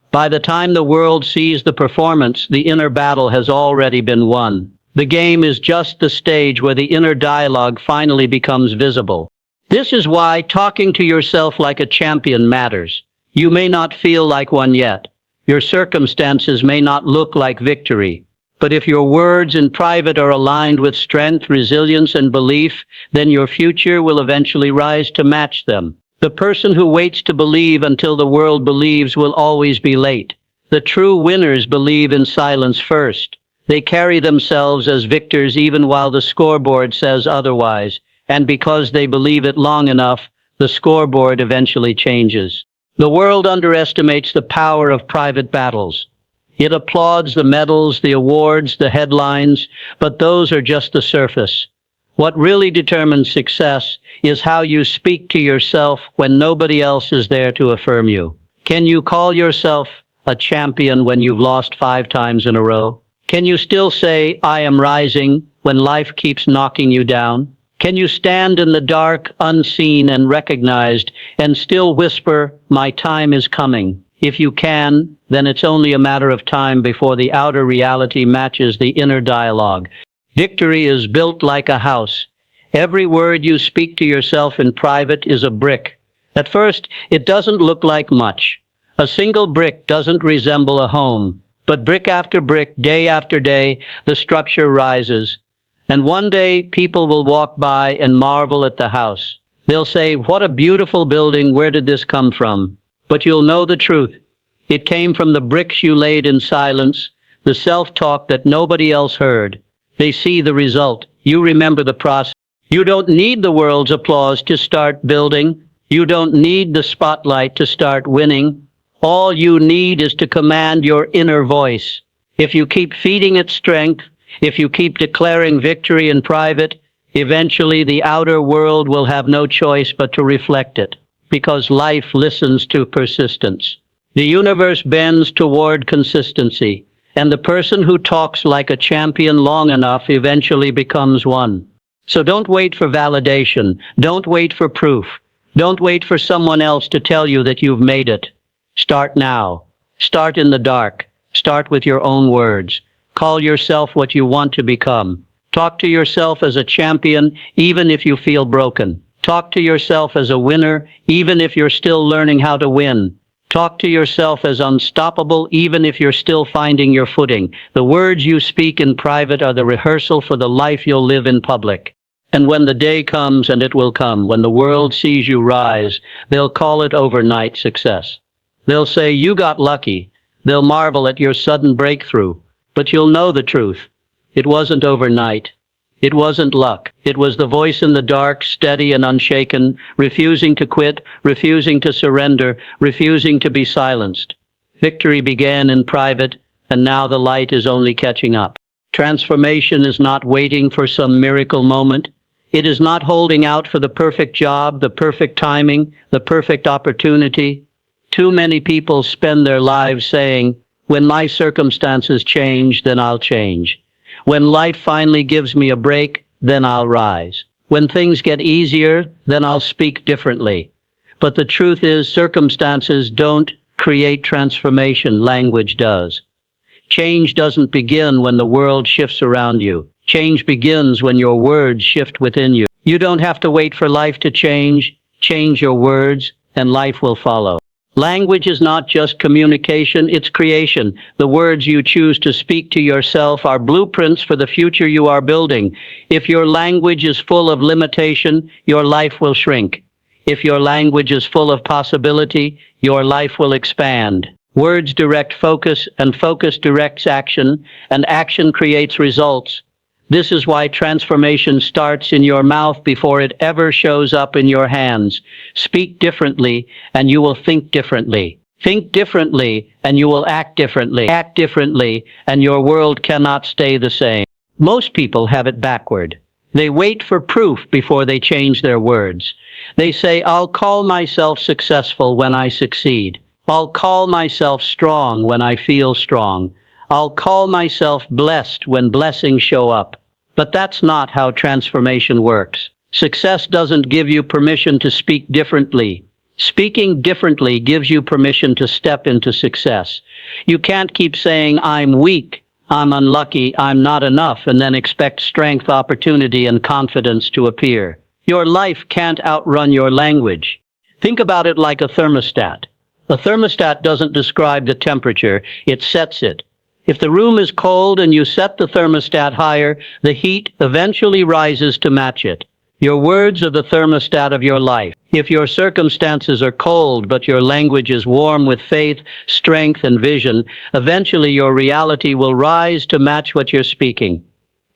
By the time the world sees the performance, the inner battle has already been won. The game is just the stage where the inner dialogue finally becomes visible. This is why talking to yourself like a champion matters. You may not feel like one yet. Your circumstances may not look like victory. But if your words in private are aligned with strength, resilience, and belief, then your future will eventually rise to match them. The person who waits to believe until the world believes will always be late. The true winners believe in silence first. They carry themselves as victors even while the scoreboard says otherwise, and because they believe it long enough, the scoreboard eventually changes. The world underestimates the power of private battles. It applauds the medals, the awards, the headlines, but those are just the surface. What really determines success is how you speak to yourself when nobody else is there to affirm you. Can you call yourself a champion when you've lost 5 times in a row? Can you still say, "I am rising," when life keeps knocking you down? Can you stand in the dark, unseen and recognized, and still whisper, "My time is coming"? If you can, then it's only a matter of time before the outer reality matches the inner dialogue. Victory is built like a house. Every word you speak to yourself in private is a brick. At first, it doesn't look like much. A single brick doesn't resemble a home, but brick after brick, day after day, the structure rises. And one day, people will walk by and marvel at the house. They'll say, "What a beautiful building, where did this come from?" But you'll know the truth. It came from the bricks you laid in silence, the self-talk that nobody else heard. They see the result. You remember the process. You don't need the world's applause to start building. You don't need the spotlight to start winning. All you need is to command your inner voice. If you keep feeding it strength, if you keep declaring victory in private, eventually the outer world will have no choice but to reflect it, because life listens to persistence. The universe bends toward consistency, and the person who talks like a champion long enough eventually becomes one. So don't wait for validation. Don't wait for proof. Don't wait for someone else to tell you that you've made it. Start now. Start in the dark. Start with your own words. Call yourself what you want to become. Talk to yourself as a champion, even if you feel broken. Talk to yourself as a winner, even if you're still learning how to win. Talk to yourself as unstoppable, even if you're still finding your footing. The words you speak in private are the rehearsal for the life you'll live in public. And when the day comes, and it will come, when the world sees you rise, they'll call it overnight success. They'll say you got lucky. They'll marvel at your sudden breakthrough. But you'll know the truth. It wasn't overnight. It wasn't luck. It was the voice in the dark, steady and unshaken, refusing to quit, refusing to surrender, refusing to be silenced. Victory began in private, and now the light is only catching up. Transformation is not waiting for some miracle moment. It is not holding out for the perfect job, the perfect timing, the perfect opportunity. Too many people spend their lives saying, "When my circumstances change, then I'll change. When life finally gives me a break, then I'll rise. When things get easier, then I'll speak differently." But the truth is, circumstances don't create transformation, language does. Change doesn't begin when the world shifts around you. Change begins when your words shift within you. You don't have to wait for life to change. Change your words, and life will follow. Language is not just communication, it's creation. The words you choose to speak to yourself are blueprints for the future you are building. If your language is full of limitation, your life will shrink. If your language is full of possibility, your life will expand. Words direct focus, and focus directs action, and action creates results. This is why transformation starts in your mouth before it ever shows up in your hands. Speak differently, and you will think differently. Think differently, and you will act differently. Act differently, and your world cannot stay the same. Most people have it backward. They wait for proof before they change their words. They say, "I'll call myself successful when I succeed. I'll call myself strong when I feel strong. I'll call myself blessed when blessings show up." But that's not how transformation works. Success doesn't give you permission to speak differently. Speaking differently gives you permission to step into success. You can't keep saying, "I'm weak, I'm unlucky, I'm not enough," and then expect strength, opportunity, and confidence to appear. Your life can't outrun your language. Think about it like a thermostat. A thermostat doesn't describe the temperature, it sets it. If the room is cold and you set the thermostat higher, the heat eventually rises to match it. Your words are the thermostat of your life. If your circumstances are cold but your language is warm with faith, strength, and vision, eventually your reality will rise to match what you're speaking.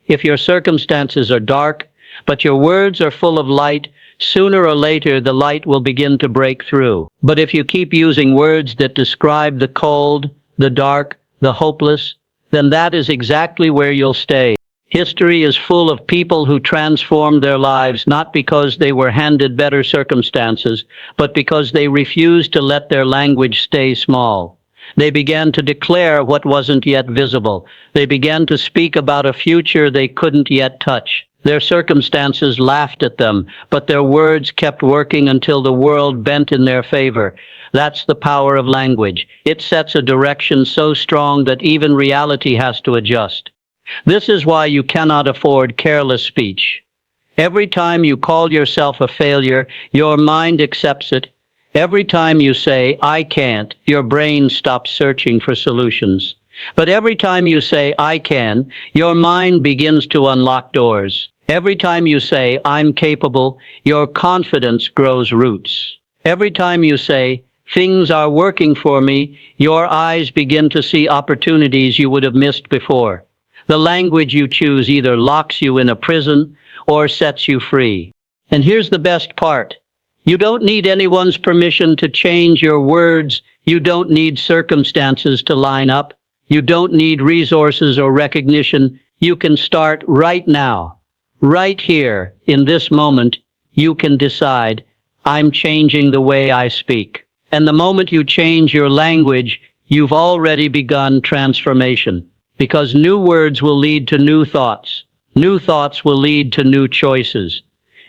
If your circumstances are dark but your words are full of light, sooner or later the light will begin to break through. But if you keep using words that describe the cold, the dark, the hopeless, then that is exactly where you'll stay. History is full of people who transformed their lives not because they were handed better circumstances, but because they refused to let their language stay small. They began to declare what wasn't yet visible. They began to speak about a future they couldn't yet touch. Their circumstances laughed at them, but their words kept working until the world bent in their favor. That's the power of language. It sets a direction so strong that even reality has to adjust. This is why you cannot afford careless speech. Every time you call yourself a failure, your mind accepts it. Every time you say, "I can't," your brain stops searching for solutions. But every time you say, "I can," your mind begins to unlock doors. Every time you say, "I'm capable," your confidence grows roots. Every time you say, "Things are working for me," your eyes begin to see opportunities you would have missed before. The language you choose either locks you in a prison or sets you free. And here's the best part. You don't need anyone's permission to change your words. You don't need circumstances to line up. You don't need resources or recognition. You can start right now. Right here, in this moment, you can decide, "I'm changing the way I speak." And the moment you change your language, you've already begun transformation. Because new words will lead to new thoughts. New thoughts will lead to new choices.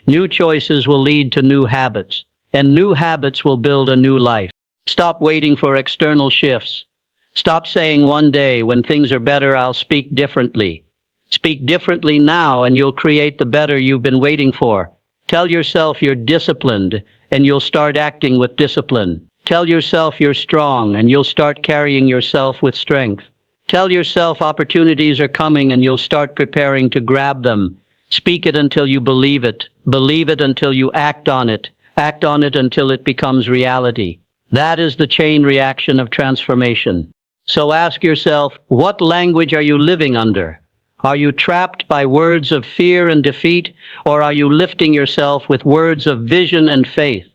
New choices will lead to new habits. And new habits will build a new life. Stop waiting for external shifts. Stop saying, "One day, when things are better, I'll speak differently." Speak differently now and you'll create the better you've been waiting for. Tell yourself you're disciplined and you'll start acting with discipline. Tell yourself you're strong and you'll start carrying yourself with strength. Tell yourself opportunities are coming and you'll start preparing to grab them. Speak it until you believe it. Believe it until you act on it. Act on it until it becomes reality. That is the chain reaction of transformation. So ask yourself, what language are you living under? Are you trapped by words of fear and defeat, or are you lifting yourself with words of vision and faith?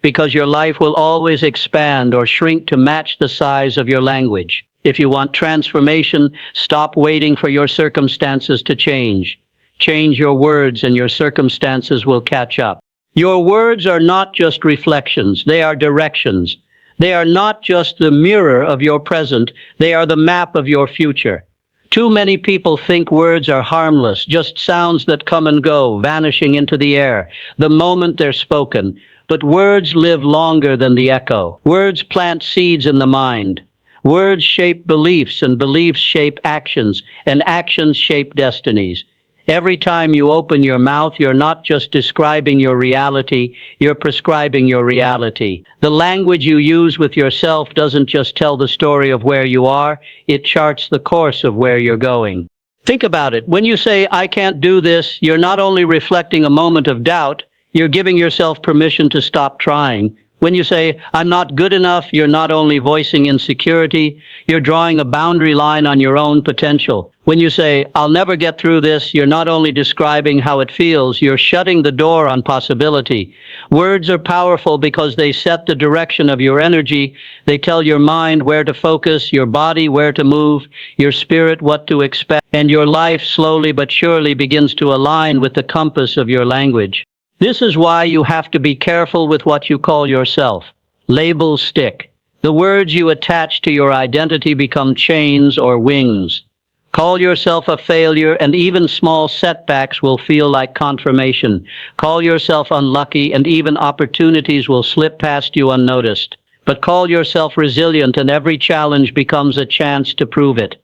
Because your life will always expand or shrink to match the size of your language. If you want transformation, stop waiting for your circumstances to change. Change your words and your circumstances will catch up. Your words are not just reflections, they are directions. They are not just the mirror of your present, they are the map of your future. Too many people think words are harmless, just sounds that come and go, vanishing into the air, the moment they're spoken. But words live longer than the echo. Words plant seeds in the mind. Words shape beliefs, and beliefs shape actions, and actions shape destinies. Every time you open your mouth, you're not just describing your reality, you're prescribing your reality. The language you use with yourself doesn't just tell the story of where you are, it charts the course of where you're going. Think about it. When you say, "I can't do this," you're not only reflecting a moment of doubt, you're giving yourself permission to stop trying. When you say, "I'm not good enough," you're not only voicing insecurity, you're drawing a boundary line on your own potential. When you say, "I'll never get through this," you're not only describing how it feels, you're shutting the door on possibility. Words are powerful because they set the direction of your energy. They tell your mind where to focus, your body where to move, your spirit what to expect, and your life slowly but surely begins to align with the compass of your language. This is why you have to be careful with what you call yourself. Labels stick. The words you attach to your identity become chains or wings. Call yourself a failure, and even small setbacks will feel like confirmation. Call yourself unlucky, and even opportunities will slip past you unnoticed. But call yourself resilient, and every challenge becomes a chance to prove it.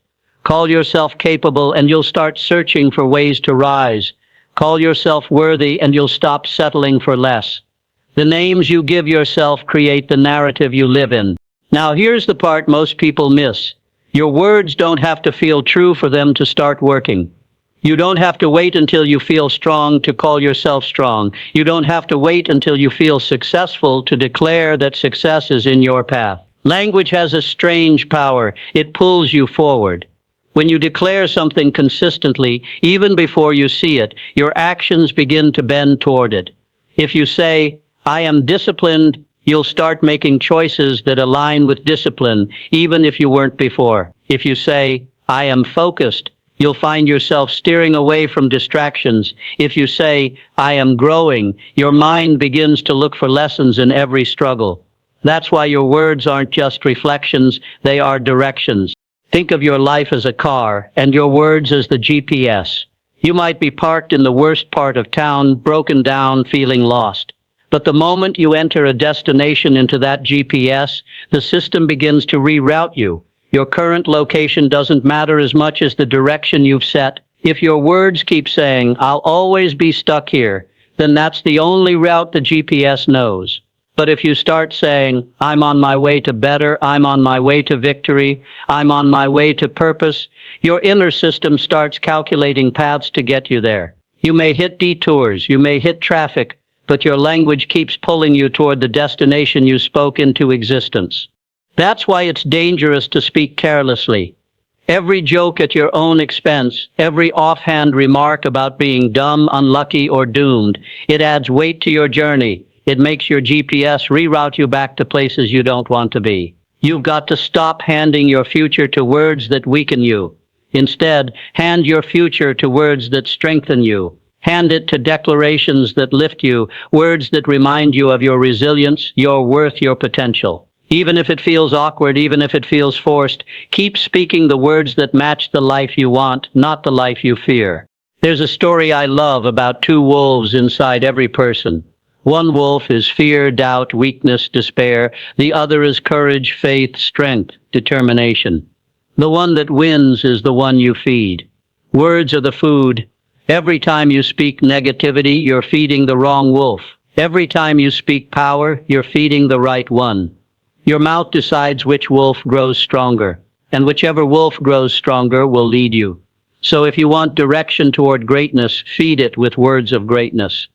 Call yourself capable, and you'll start searching for ways to rise. Call yourself worthy, and you'll stop settling for less. The names you give yourself create the narrative you live in. Now here's the part most people miss. Your words don't have to feel true for them to start working. You don't have to wait until you feel strong to call yourself strong. You don't have to wait until you feel successful to declare that success is in your path. Language has a strange power. It pulls you forward. When you declare something consistently, even before you see it, your actions begin to bend toward it. If you say, "I am disciplined," you'll start making choices that align with discipline, even if you weren't before. If you say, "I am focused," you'll find yourself steering away from distractions. If you say, "I am growing," your mind begins to look for lessons in every struggle. That's why your words aren't just reflections, they are directions. Think of your life as a car, and your words as the GPS. You might be parked in the worst part of town, broken down, feeling lost. But the moment you enter a destination into that GPS, the system begins to reroute you. Your current location doesn't matter as much as the direction you've set. If your words keep saying, "I'll always be stuck here," then that's the only route the GPS knows. But if you start saying, "I'm on my way to better, I'm on my way to victory, I'm on my way to purpose," your inner system starts calculating paths to get you there. You may hit detours, you may hit traffic, but your language keeps pulling you toward the destination you spoke into existence. That's why it's dangerous to speak carelessly. Every joke at your own expense, every offhand remark about being dumb, unlucky, or doomed, it adds weight to your journey. It makes your GPS reroute you back to places you don't want to be. You've got to stop handing your future to words that weaken you. Instead, hand your future to words that strengthen you. Hand it to declarations that lift you, words that remind you of your resilience, your worth, your potential. Even if it feels awkward, even if it feels forced, keep speaking the words that match the life you want, not the life you fear. There's a story I love about two wolves inside every person. One wolf is fear, doubt, weakness, despair. The other is courage, faith, strength, determination. The one that wins is the one you feed. Words are the food. Every time you speak negativity, you're feeding the wrong wolf. Every time you speak power, you're feeding the right one. Your mouth decides which wolf grows stronger, and whichever wolf grows stronger will lead you. So if you want direction toward greatness, feed it with words of greatness.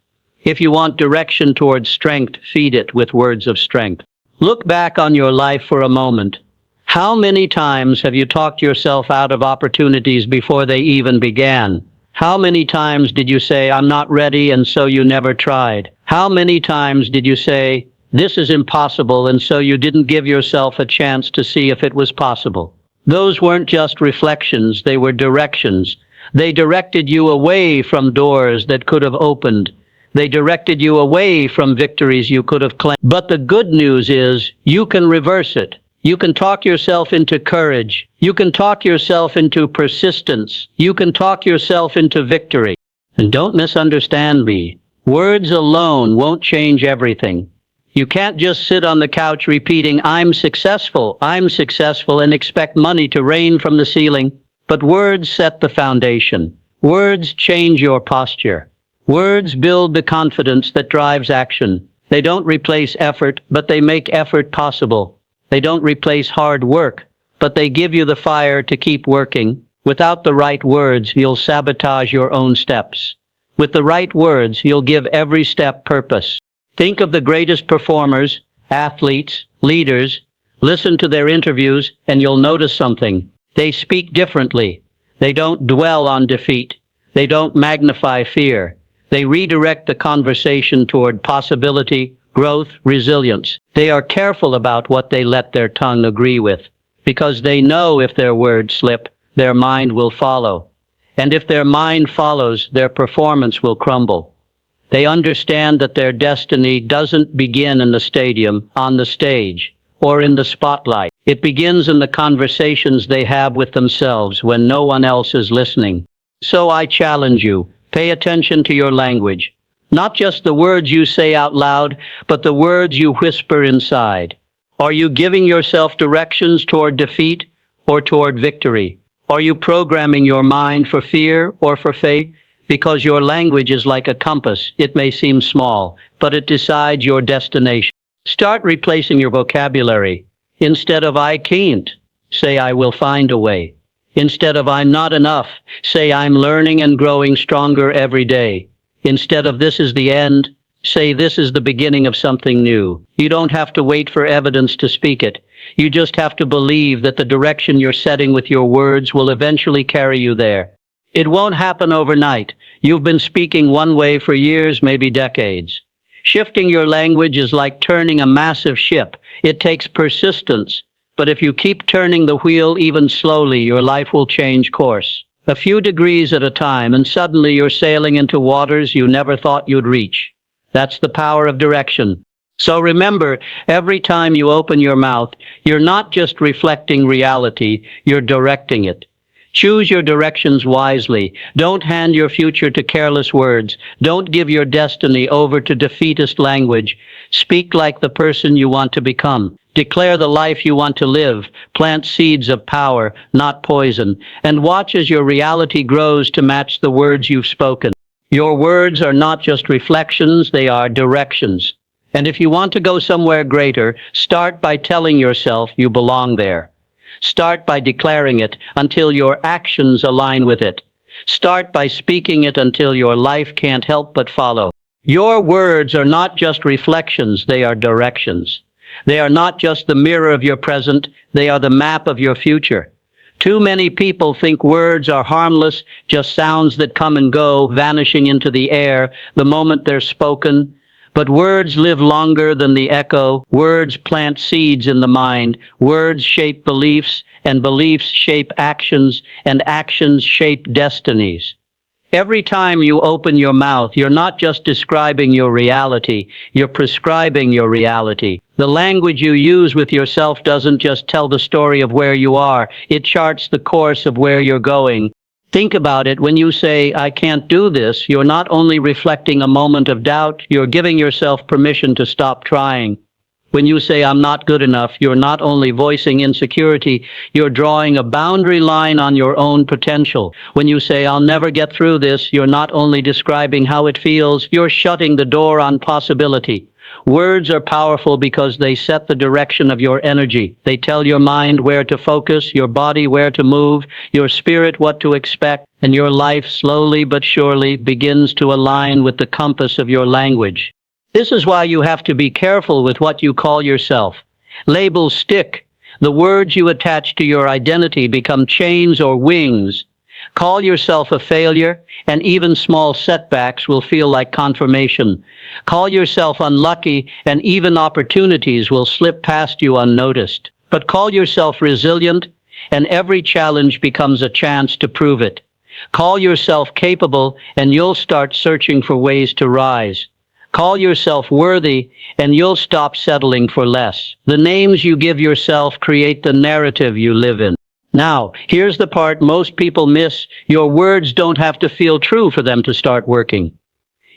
If you want direction toward strength, feed it with words of strength. Look back on your life for a moment. How many times have you talked yourself out of opportunities before they even began? How many times did you say, "I'm not ready," and so you never tried? How many times did you say, "This is impossible," and so you didn't give yourself a chance to see if it was possible? Those weren't just reflections, they were directions. They directed you away from doors that could have opened. They directed you away from victories you could have claimed. But the good news is, you can reverse it. You can talk yourself into courage. You can talk yourself into persistence. You can talk yourself into victory. And don't misunderstand me. Words alone won't change everything. You can't just sit on the couch repeating, I'm successful," and expect money to rain from the ceiling. But words set the foundation. Words change your posture. Words build the confidence that drives action. They don't replace effort, but they make effort possible. They don't replace hard work, but they give you the fire to keep working. Without the right words, you'll sabotage your own steps. With the right words, you'll give every step purpose. Think of the greatest performers, athletes, leaders. Listen to their interviews, and you'll notice something. They speak differently. They don't dwell on defeat. They don't magnify fear. They redirect the conversation toward possibility, growth, resilience. They are careful about what they let their tongue agree with, because they know if their words slip, their mind will follow. And if their mind follows, their performance will crumble. They understand that their destiny doesn't begin in the stadium, on the stage, or in the spotlight. It begins in the conversations they have with themselves when no one else is listening. So I challenge you, pay attention to your language. Not just the words you say out loud, but the words you whisper inside. Are you giving yourself directions toward defeat or toward victory? Are you programming your mind for fear or for faith? Because your language is like a compass. It may seem small, but it decides your destination. Start replacing your vocabulary. Instead of "I can't," say I will find a way. Instead of I'm not enough, say I'm learning and growing stronger every day. Instead of this is the end, say this is the beginning of something new. You don't have to wait for evidence to speak it. You just have to believe that the direction you're setting with your words will eventually carry you there. It won't happen overnight. You've been speaking one way for years, maybe decades. Shifting your language is like turning a massive ship. It takes persistence. But if you keep turning the wheel even slowly, your life will change course. A few degrees at a time, and suddenly you're sailing into waters you never thought you'd reach. That's the power of direction. So remember, every time you open your mouth, you're not just reflecting reality, you're directing it. Choose your directions wisely. Don't hand your future to careless words. Don't give your destiny over to defeatist language. Speak like the person you want to become. Declare the life you want to live. Plant seeds of power, not poison. And watch as your reality grows to match the words you've spoken. Your words are not just reflections, they are directions. And if you want to go somewhere greater, start by telling yourself you belong there. Start by declaring it until your actions align with it. Start by speaking it until your life can't help but follow. Your words are not just reflections, they are directions. They are not just the mirror of your present, they are the map of your future. Too many people think words are harmless, just sounds that come and go, vanishing into the air the moment they're spoken. But words live longer than the echo. Words plant seeds in the mind. Words shape beliefs, and beliefs shape actions, and actions shape destinies. Every time you open your mouth, you're not just describing your reality, you're prescribing your reality. The language you use with yourself doesn't just tell the story of where you are, it charts the course of where you're going. Think about it. When you say, I can't do this, you're not only reflecting a moment of doubt, you're giving yourself permission to stop trying. When you say, I'm not good enough, you're not only voicing insecurity, you're drawing a boundary line on your own potential. When you say, I'll never get through this, you're not only describing how it feels, you're shutting the door on possibility. Words are powerful because they set the direction of your energy. They tell your mind where to focus, your body where to move, your spirit what to expect, and your life slowly but surely begins to align with the compass of your language. This is why you have to be careful with what you call yourself. Labels stick. The words you attach to your identity become chains or wings. Call yourself a failure, and even small setbacks will feel like confirmation. Call yourself unlucky, and even opportunities will slip past you unnoticed. But call yourself resilient, and every challenge becomes a chance to prove it. Call yourself capable, and you'll start searching for ways to rise. Call yourself worthy, and you'll stop settling for less. The names you give yourself create the narrative you live in. Now, here's the part most people miss. Your words don't have to feel true for them to start working.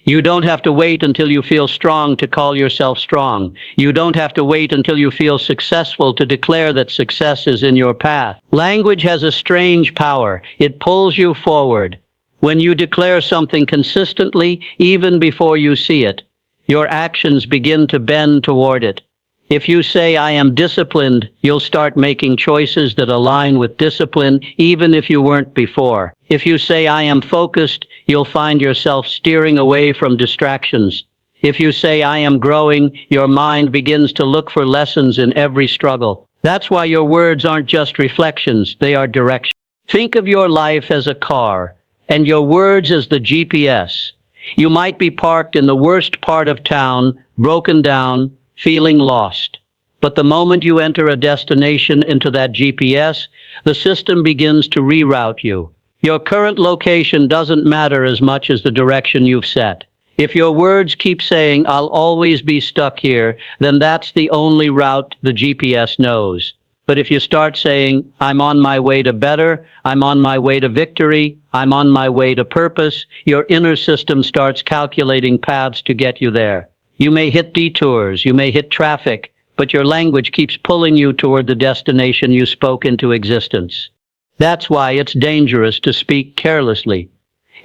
You don't have to wait until you feel strong to call yourself strong. You don't have to wait until you feel successful to declare that success is in your path. Language has a strange power. It pulls you forward. When you declare something consistently, even before you see it, your actions begin to bend toward it. If you say, I am disciplined, you'll start making choices that align with discipline, even if you weren't before. If you say, I am focused, you'll find yourself steering away from distractions. If you say, I am growing, your mind begins to look for lessons in every struggle. That's why your words aren't just reflections, they are direction. Think of your life as a car, and your words as the GPS. You might be parked in the worst part of town, broken down, feeling lost. But the moment you enter a destination into that GPS, the system begins to reroute you. Your current location doesn't matter as much as the direction you've set. If your words keep saying, I'll always be stuck here, then that's the only route the GPS knows. But if you start saying, I'm on my way to better, I'm on my way to victory, I'm on my way to purpose, your inner system starts calculating paths to get you there. You may hit detours, you may hit traffic, but your language keeps pulling you toward the destination you spoke into existence. That's why it's dangerous to speak carelessly.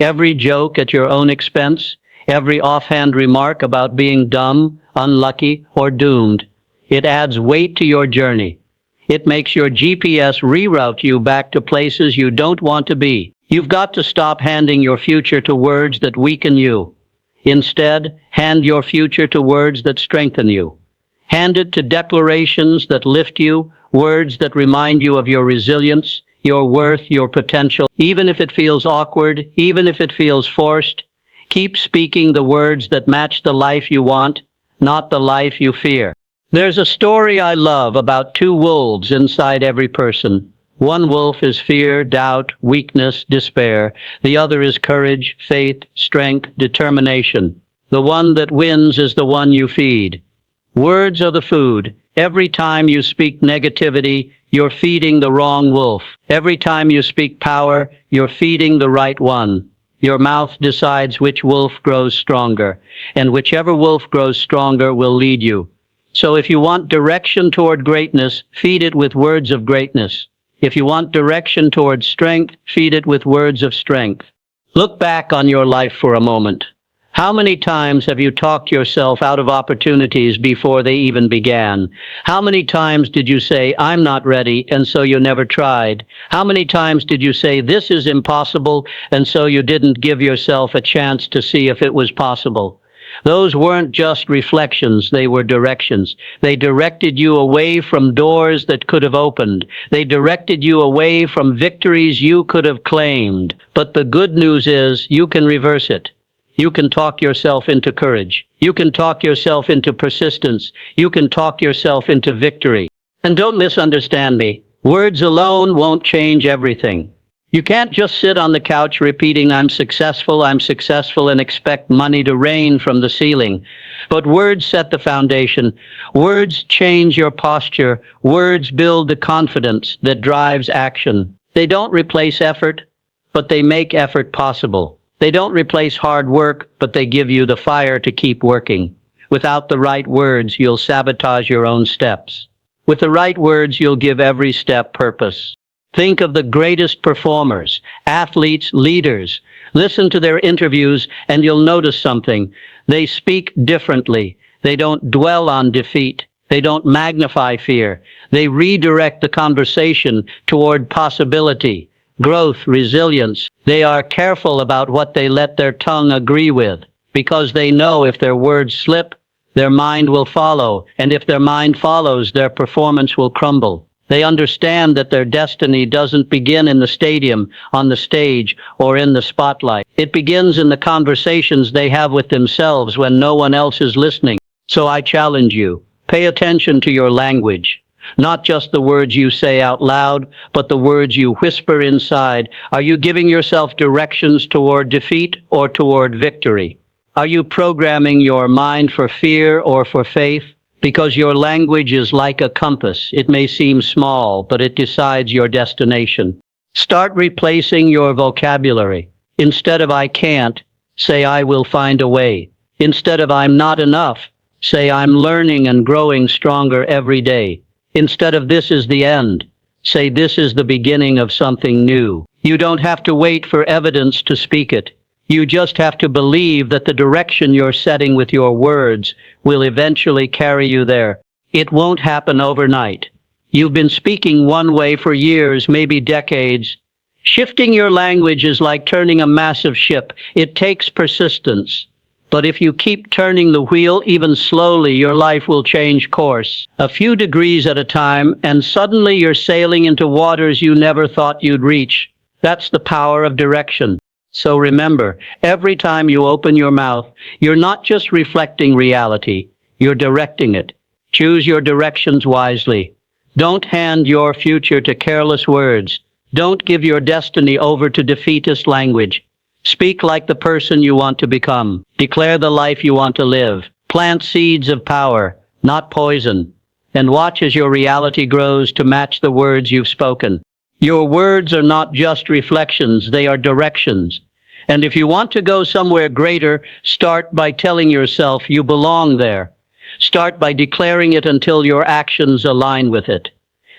Every joke at your own expense, every offhand remark about being dumb, unlucky, or doomed, it adds weight to your journey. It makes your GPS reroute you back to places you don't want to be. You've got to stop handing your future to words that weaken you. Instead, hand your future to words that strengthen you. Hand it to declarations that lift you, words that remind you of your resilience, your worth, your potential. Even if it feels awkward, even if it feels forced, keep speaking the words that match the life you want, not the life you fear. There's a story I love about two wolves inside every person. One wolf is fear, doubt, weakness, despair. The other is courage, faith, strength, determination. The one that wins is the one you feed. Words are the food. Every time you speak negativity, you're feeding the wrong wolf. Every time you speak power, you're feeding the right one. Your mouth decides which wolf grows stronger, and whichever wolf grows stronger will lead you. So if you want direction toward greatness, feed it with words of greatness. If you want direction toward strength, feed it with words of strength. Look back on your life for a moment. How many times have you talked yourself out of opportunities before they even began? How many times did you say, "I'm not ready," and so you never tried? How many times did you say, "This is impossible," and so you didn't give yourself a chance to see if it was possible? Those weren't just reflections, they were directions. They directed you away from doors that could have opened. They directed you away from victories you could have claimed. But the good news is, you can reverse it. You can talk yourself into courage. You can talk yourself into persistence. You can talk yourself into victory. And don't misunderstand me. Words alone won't change everything. You can't just sit on the couch repeating, I'm successful," and expect money to rain from the ceiling. But words set the foundation. Words change your posture. Words build the confidence that drives action. They don't replace effort, but they make effort possible. They don't replace hard work, but they give you the fire to keep working. Without the right words, you'll sabotage your own steps. With the right words, you'll give every step purpose. Think of the greatest performers, athletes, leaders. Listen to their interviews and you'll notice something. They speak differently. They don't dwell on defeat. They don't magnify fear. They redirect the conversation toward possibility, growth, resilience. They are careful about what they let their tongue agree with, because they know if their words slip, their mind will follow, and if their mind follows, their performance will crumble. They understand that their destiny doesn't begin in the stadium, on the stage, or in the spotlight. It begins in the conversations they have with themselves when no one else is listening. So I challenge you, pay attention to your language. Not just the words you say out loud, but the words you whisper inside. Are you giving yourself directions toward defeat or toward victory? Are you programming your mind for fear or for faith? Because your language is like a compass. It may seem small, but it decides your destination. Start replacing your vocabulary. Instead of "I can't," say "I will find a way." Instead of "I'm not enough," say "I'm learning and growing stronger every day." Instead of "this is the end," say "this is the beginning of something new." You don't have to wait for evidence to speak it. You just have to believe that the direction you're setting with your words will eventually carry you there. It won't happen overnight. You've been speaking one way for years, maybe decades. Shifting your language is like turning a massive ship. It takes persistence. But if you keep turning the wheel even slowly, your life will change course. A few degrees at a time, and suddenly you're sailing into waters you never thought you'd reach. That's the power of direction. So remember, every time you open your mouth, you're not just reflecting reality, you're directing it. Choose your directions wisely. Don't hand your future to careless words. Don't give your destiny over to defeatist language. Speak like the person you want to become. Declare the life you want to live. Plant seeds of power, not poison. And watch as your reality grows to match the words you've spoken. Your words are not just reflections, they are directions. And if you want to go somewhere greater, start by telling yourself you belong there. Start by declaring it until your actions align with it.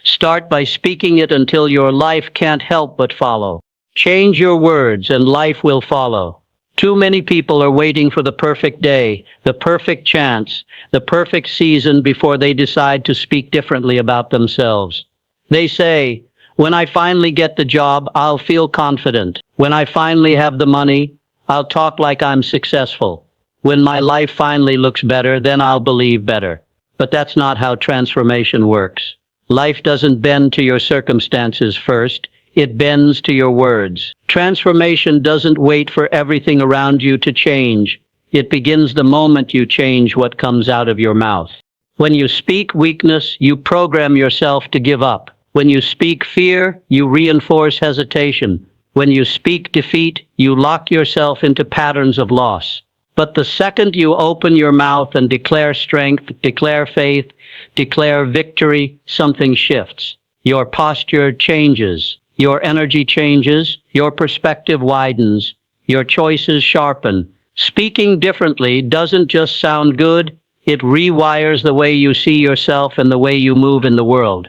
Start by speaking it until your life can't help but follow. Change your words and life will follow. Too many people are waiting for the perfect day, the perfect chance, the perfect season before they decide to speak differently about themselves. They say, when I finally get the job, I'll feel confident. When I finally have the money, I'll talk like I'm successful. When my life finally looks better, then I'll believe better. But that's not how transformation works. Life doesn't bend to your circumstances first. It bends to your words. Transformation doesn't wait for everything around you to change. It begins the moment you change what comes out of your mouth. When you speak weakness, you program yourself to give up. When you speak fear, you reinforce hesitation. When you speak defeat, you lock yourself into patterns of loss. But the second you open your mouth and declare strength, declare faith, declare victory, something shifts. Your posture changes. Your energy changes. Your perspective widens. Your choices sharpen. Speaking differently doesn't just sound good, it rewires the way you see yourself and the way you move in the world.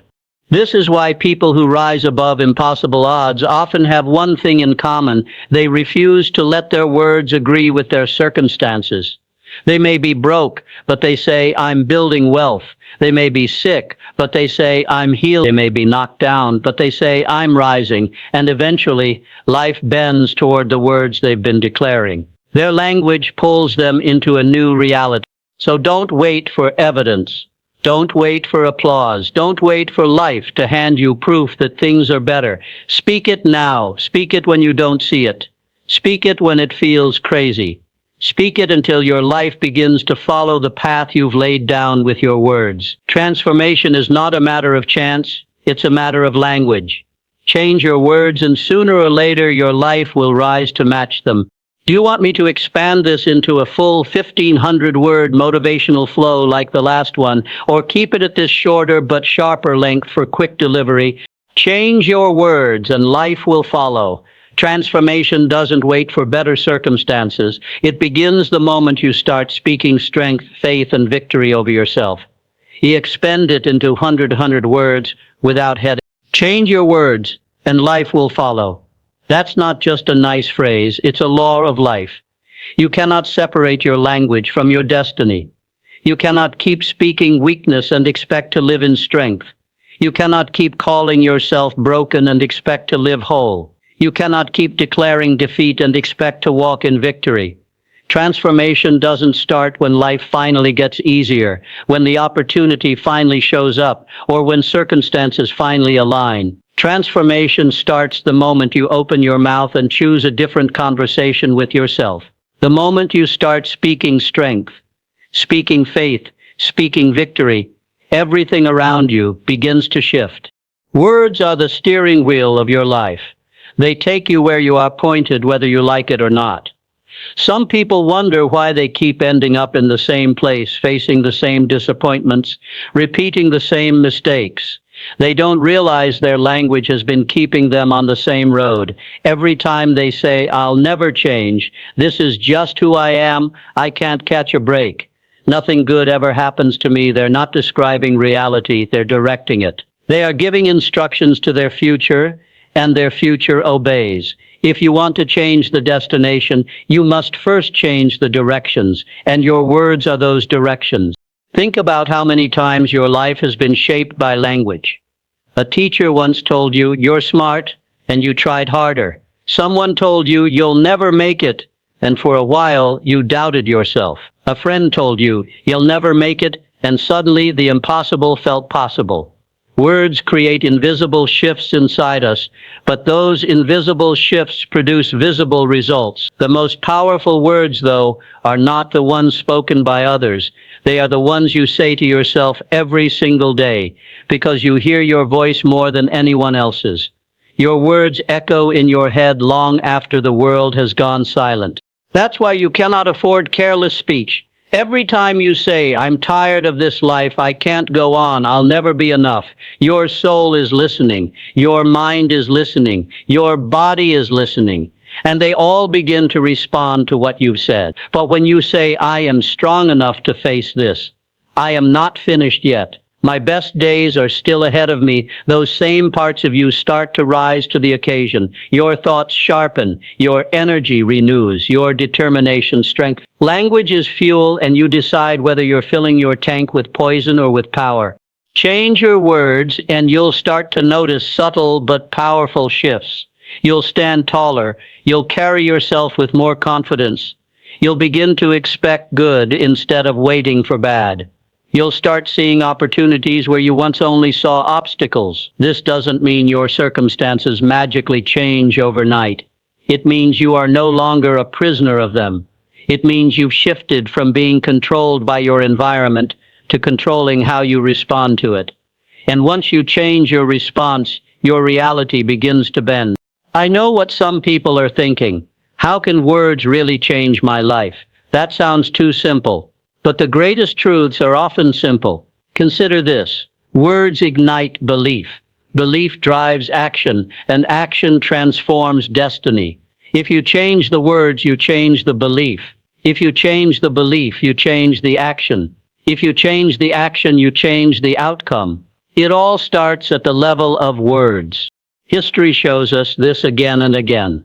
This is why people who rise above impossible odds often have one thing in common. They refuse to let their words agree with their circumstances. They may be broke, but they say, I'm building wealth. They may be sick, but they say, I'm healed. They may be knocked down, but they say, I'm rising. And eventually, life bends toward the words they've been declaring. Their language pulls them into a new reality. So don't wait for evidence. Don't wait for applause. Don't wait for life to hand you proof that things are better. Speak it now. Speak it when you don't see it. Speak it when it feels crazy. Speak it until your life begins to follow the path you've laid down with your words. Transformation is not a matter of chance. It's a matter of language. Change your words and sooner or later your life will rise to match them. Do you want me to expand this into a full 1,500-word motivational flow like the last one, or keep it at this shorter but sharper length for quick delivery? Change your words and life will follow. Transformation doesn't wait for better circumstances. It begins the moment you start speaking strength, faith, and victory over yourself. You expend it into 100 words without headache. Change your words and life will follow. That's not just a nice phrase, it's a law of life. You cannot separate your language from your destiny. You cannot keep speaking weakness and expect to live in strength. You cannot keep calling yourself broken and expect to live whole. You cannot keep declaring defeat and expect to walk in victory. Transformation doesn't start when life finally gets easier, when the opportunity finally shows up, or when circumstances finally align. Transformation starts the moment you open your mouth and choose a different conversation with yourself. The moment you start speaking strength, speaking faith, speaking victory, everything around you begins to shift. Words are the steering wheel of your life. They take you where you are pointed, whether you like it or not. Some people wonder why they keep ending up in the same place, facing the same disappointments, repeating the same mistakes. They don't realize their language has been keeping them on the same road. Every time they say, I'll never change, this is just who I am, I can't catch a break. Nothing good ever happens to me. They're not describing reality, they're directing it. They are giving instructions to their future, and their future obeys. If you want to change the destination, you must first change the directions, and your words are those directions. Think about how many times your life has been shaped by language. A teacher once told you, you're smart, and you tried harder. Someone told you, you'll never make it, and for a while, you doubted yourself. A friend told you, you'll never make it, and suddenly the impossible felt possible. Words create invisible shifts inside us, but those invisible shifts produce visible results. The most powerful words, though, are not the ones spoken by others. They are the ones you say to yourself every single day, because you hear your voice more than anyone else's. Your words echo in your head long after the world has gone silent. That's why you cannot afford careless speech. Every time you say, I'm tired of this life, I can't go on, I'll never be enough, your soul is listening, your mind is listening, your body is listening, and they all begin to respond to what you've said. But when you say, I am strong enough to face this, I am not finished yet, my best days are still ahead of me, those same parts of you start to rise to the occasion. Your thoughts sharpen, your energy renews, your determination strengthens. Language is fuel, and you decide whether you're filling your tank with poison or with power. Change your words and you'll start to notice subtle but powerful shifts. You'll stand taller. You'll carry yourself with more confidence. You'll begin to expect good instead of waiting for bad. You'll start seeing opportunities where you once only saw obstacles. This doesn't mean your circumstances magically change overnight. It means you are no longer a prisoner of them. It means you've shifted from being controlled by your environment to controlling how you respond to it. And once you change your response, your reality begins to bend. I know what some people are thinking. How can words really change my life? That sounds too simple. But the greatest truths are often simple. Consider this. Words ignite belief. Belief drives action, and action transforms destiny. If you change the words, you change the belief. If you change the belief, you change the action. If you change the action, you change the outcome. It all starts at the level of words. History shows us this again and again.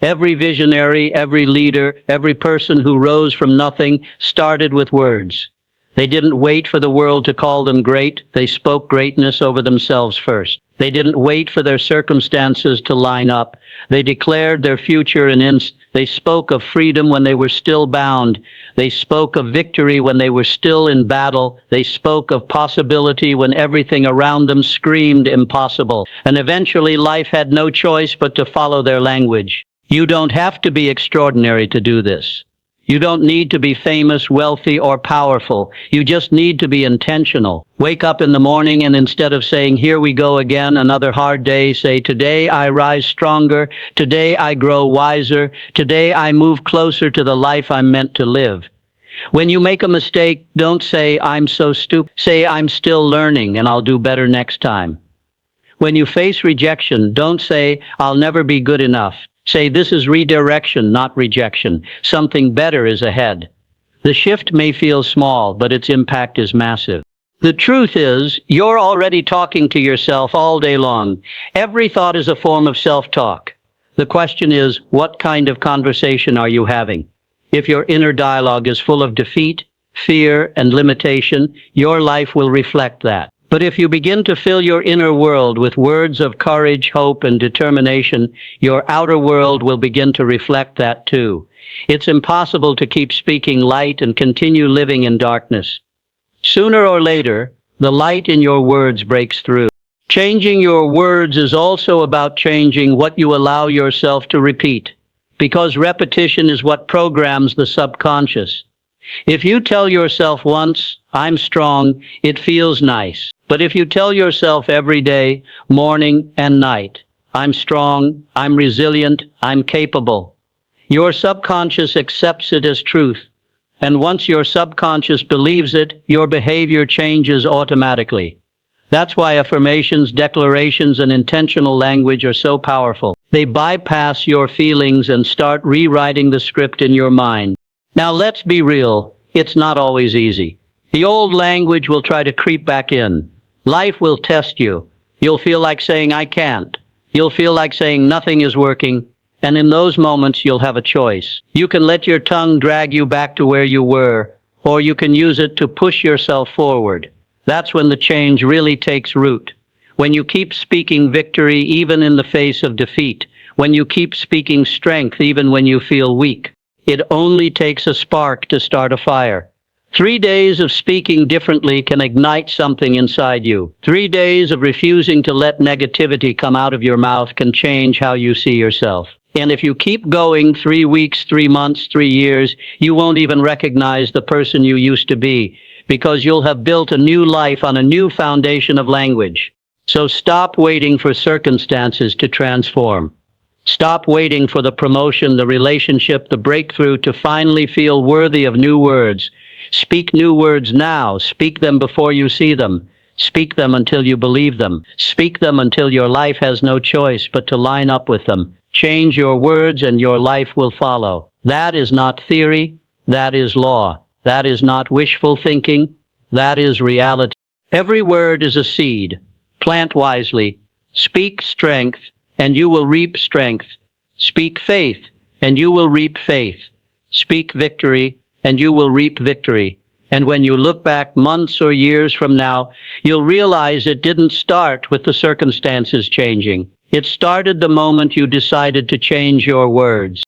Every visionary, every leader, every person who rose from nothing started with words. They didn't wait for the world to call them great. They spoke greatness over themselves first. They didn't wait for their circumstances to line up. They declared their future in instant. They spoke of freedom when they were still bound. They spoke of victory when they were still in battle. They spoke of possibility when everything around them screamed impossible. And eventually life had no choice but to follow their language. You don't have to be extraordinary to do this. You don't need to be famous, wealthy, or powerful. You just need to be intentional. Wake up in the morning and instead of saying, "Here we go again, another hard day," say, "Today I rise stronger. Today I grow wiser. Today I move closer to the life I'm meant to live." When you make a mistake, don't say, "I'm so stupid." Say, "I'm still learning and I'll do better next time." When you face rejection, don't say, "I'll never be good enough." Say, "This is redirection, not rejection. Something better is ahead." The shift may feel small, but its impact is massive. The truth is, you're already talking to yourself all day long. Every thought is a form of self-talk. The question is, what kind of conversation are you having? If your inner dialogue is full of defeat, fear, and limitation, your life will reflect that. But if you begin to fill your inner world with words of courage, hope, and determination, your outer world will begin to reflect that too. It's impossible to keep speaking light and continue living in darkness. Sooner or later, the light in your words breaks through. Changing your words is also about changing what you allow yourself to repeat, because repetition is what programs the subconscious. If you tell yourself once, "I'm strong," it feels nice. But if you tell yourself every day, morning and night, "I'm strong, I'm resilient, I'm capable," your subconscious accepts it as truth. And once your subconscious believes it, your behavior changes automatically. That's why affirmations, declarations, and intentional language are so powerful. They bypass your feelings and start rewriting the script in your mind. Now let's be real, it's not always easy. The old language will try to creep back in. Life will test you. You'll feel like saying, "I can't." You'll feel like saying nothing is working. And in those moments, you'll have a choice. You can let your tongue drag you back to where you were, or you can use it to push yourself forward. That's when the change really takes root. When you keep speaking victory even in the face of defeat. When you keep speaking strength even when you feel weak. It only takes a spark to start a fire. 3 days of speaking differently can ignite something inside you. 3 days of refusing to let negativity come out of your mouth can change how you see yourself. And if you keep going 3 weeks, 3 months, 3 years, you won't even recognize the person you used to be, because you'll have built a new life on a new foundation of language. So stop waiting for circumstances to transform. Stop waiting for the promotion, the relationship, the breakthrough to finally feel worthy of new words. Speak new words now. Speak them before you see them. Speak them until you believe them. Speak them until your life has no choice but to line up with them. Change your words and your life will follow. That is not theory. That is law. That is not wishful thinking. That is reality. Every word is a seed. Plant wisely. Speak strength, and you will reap strength. Speak faith, and you will reap faith. Speak victory, and you will reap victory. And when you look back months or years from now, you'll realize it didn't start with the circumstances changing. It started the moment you decided to change your words.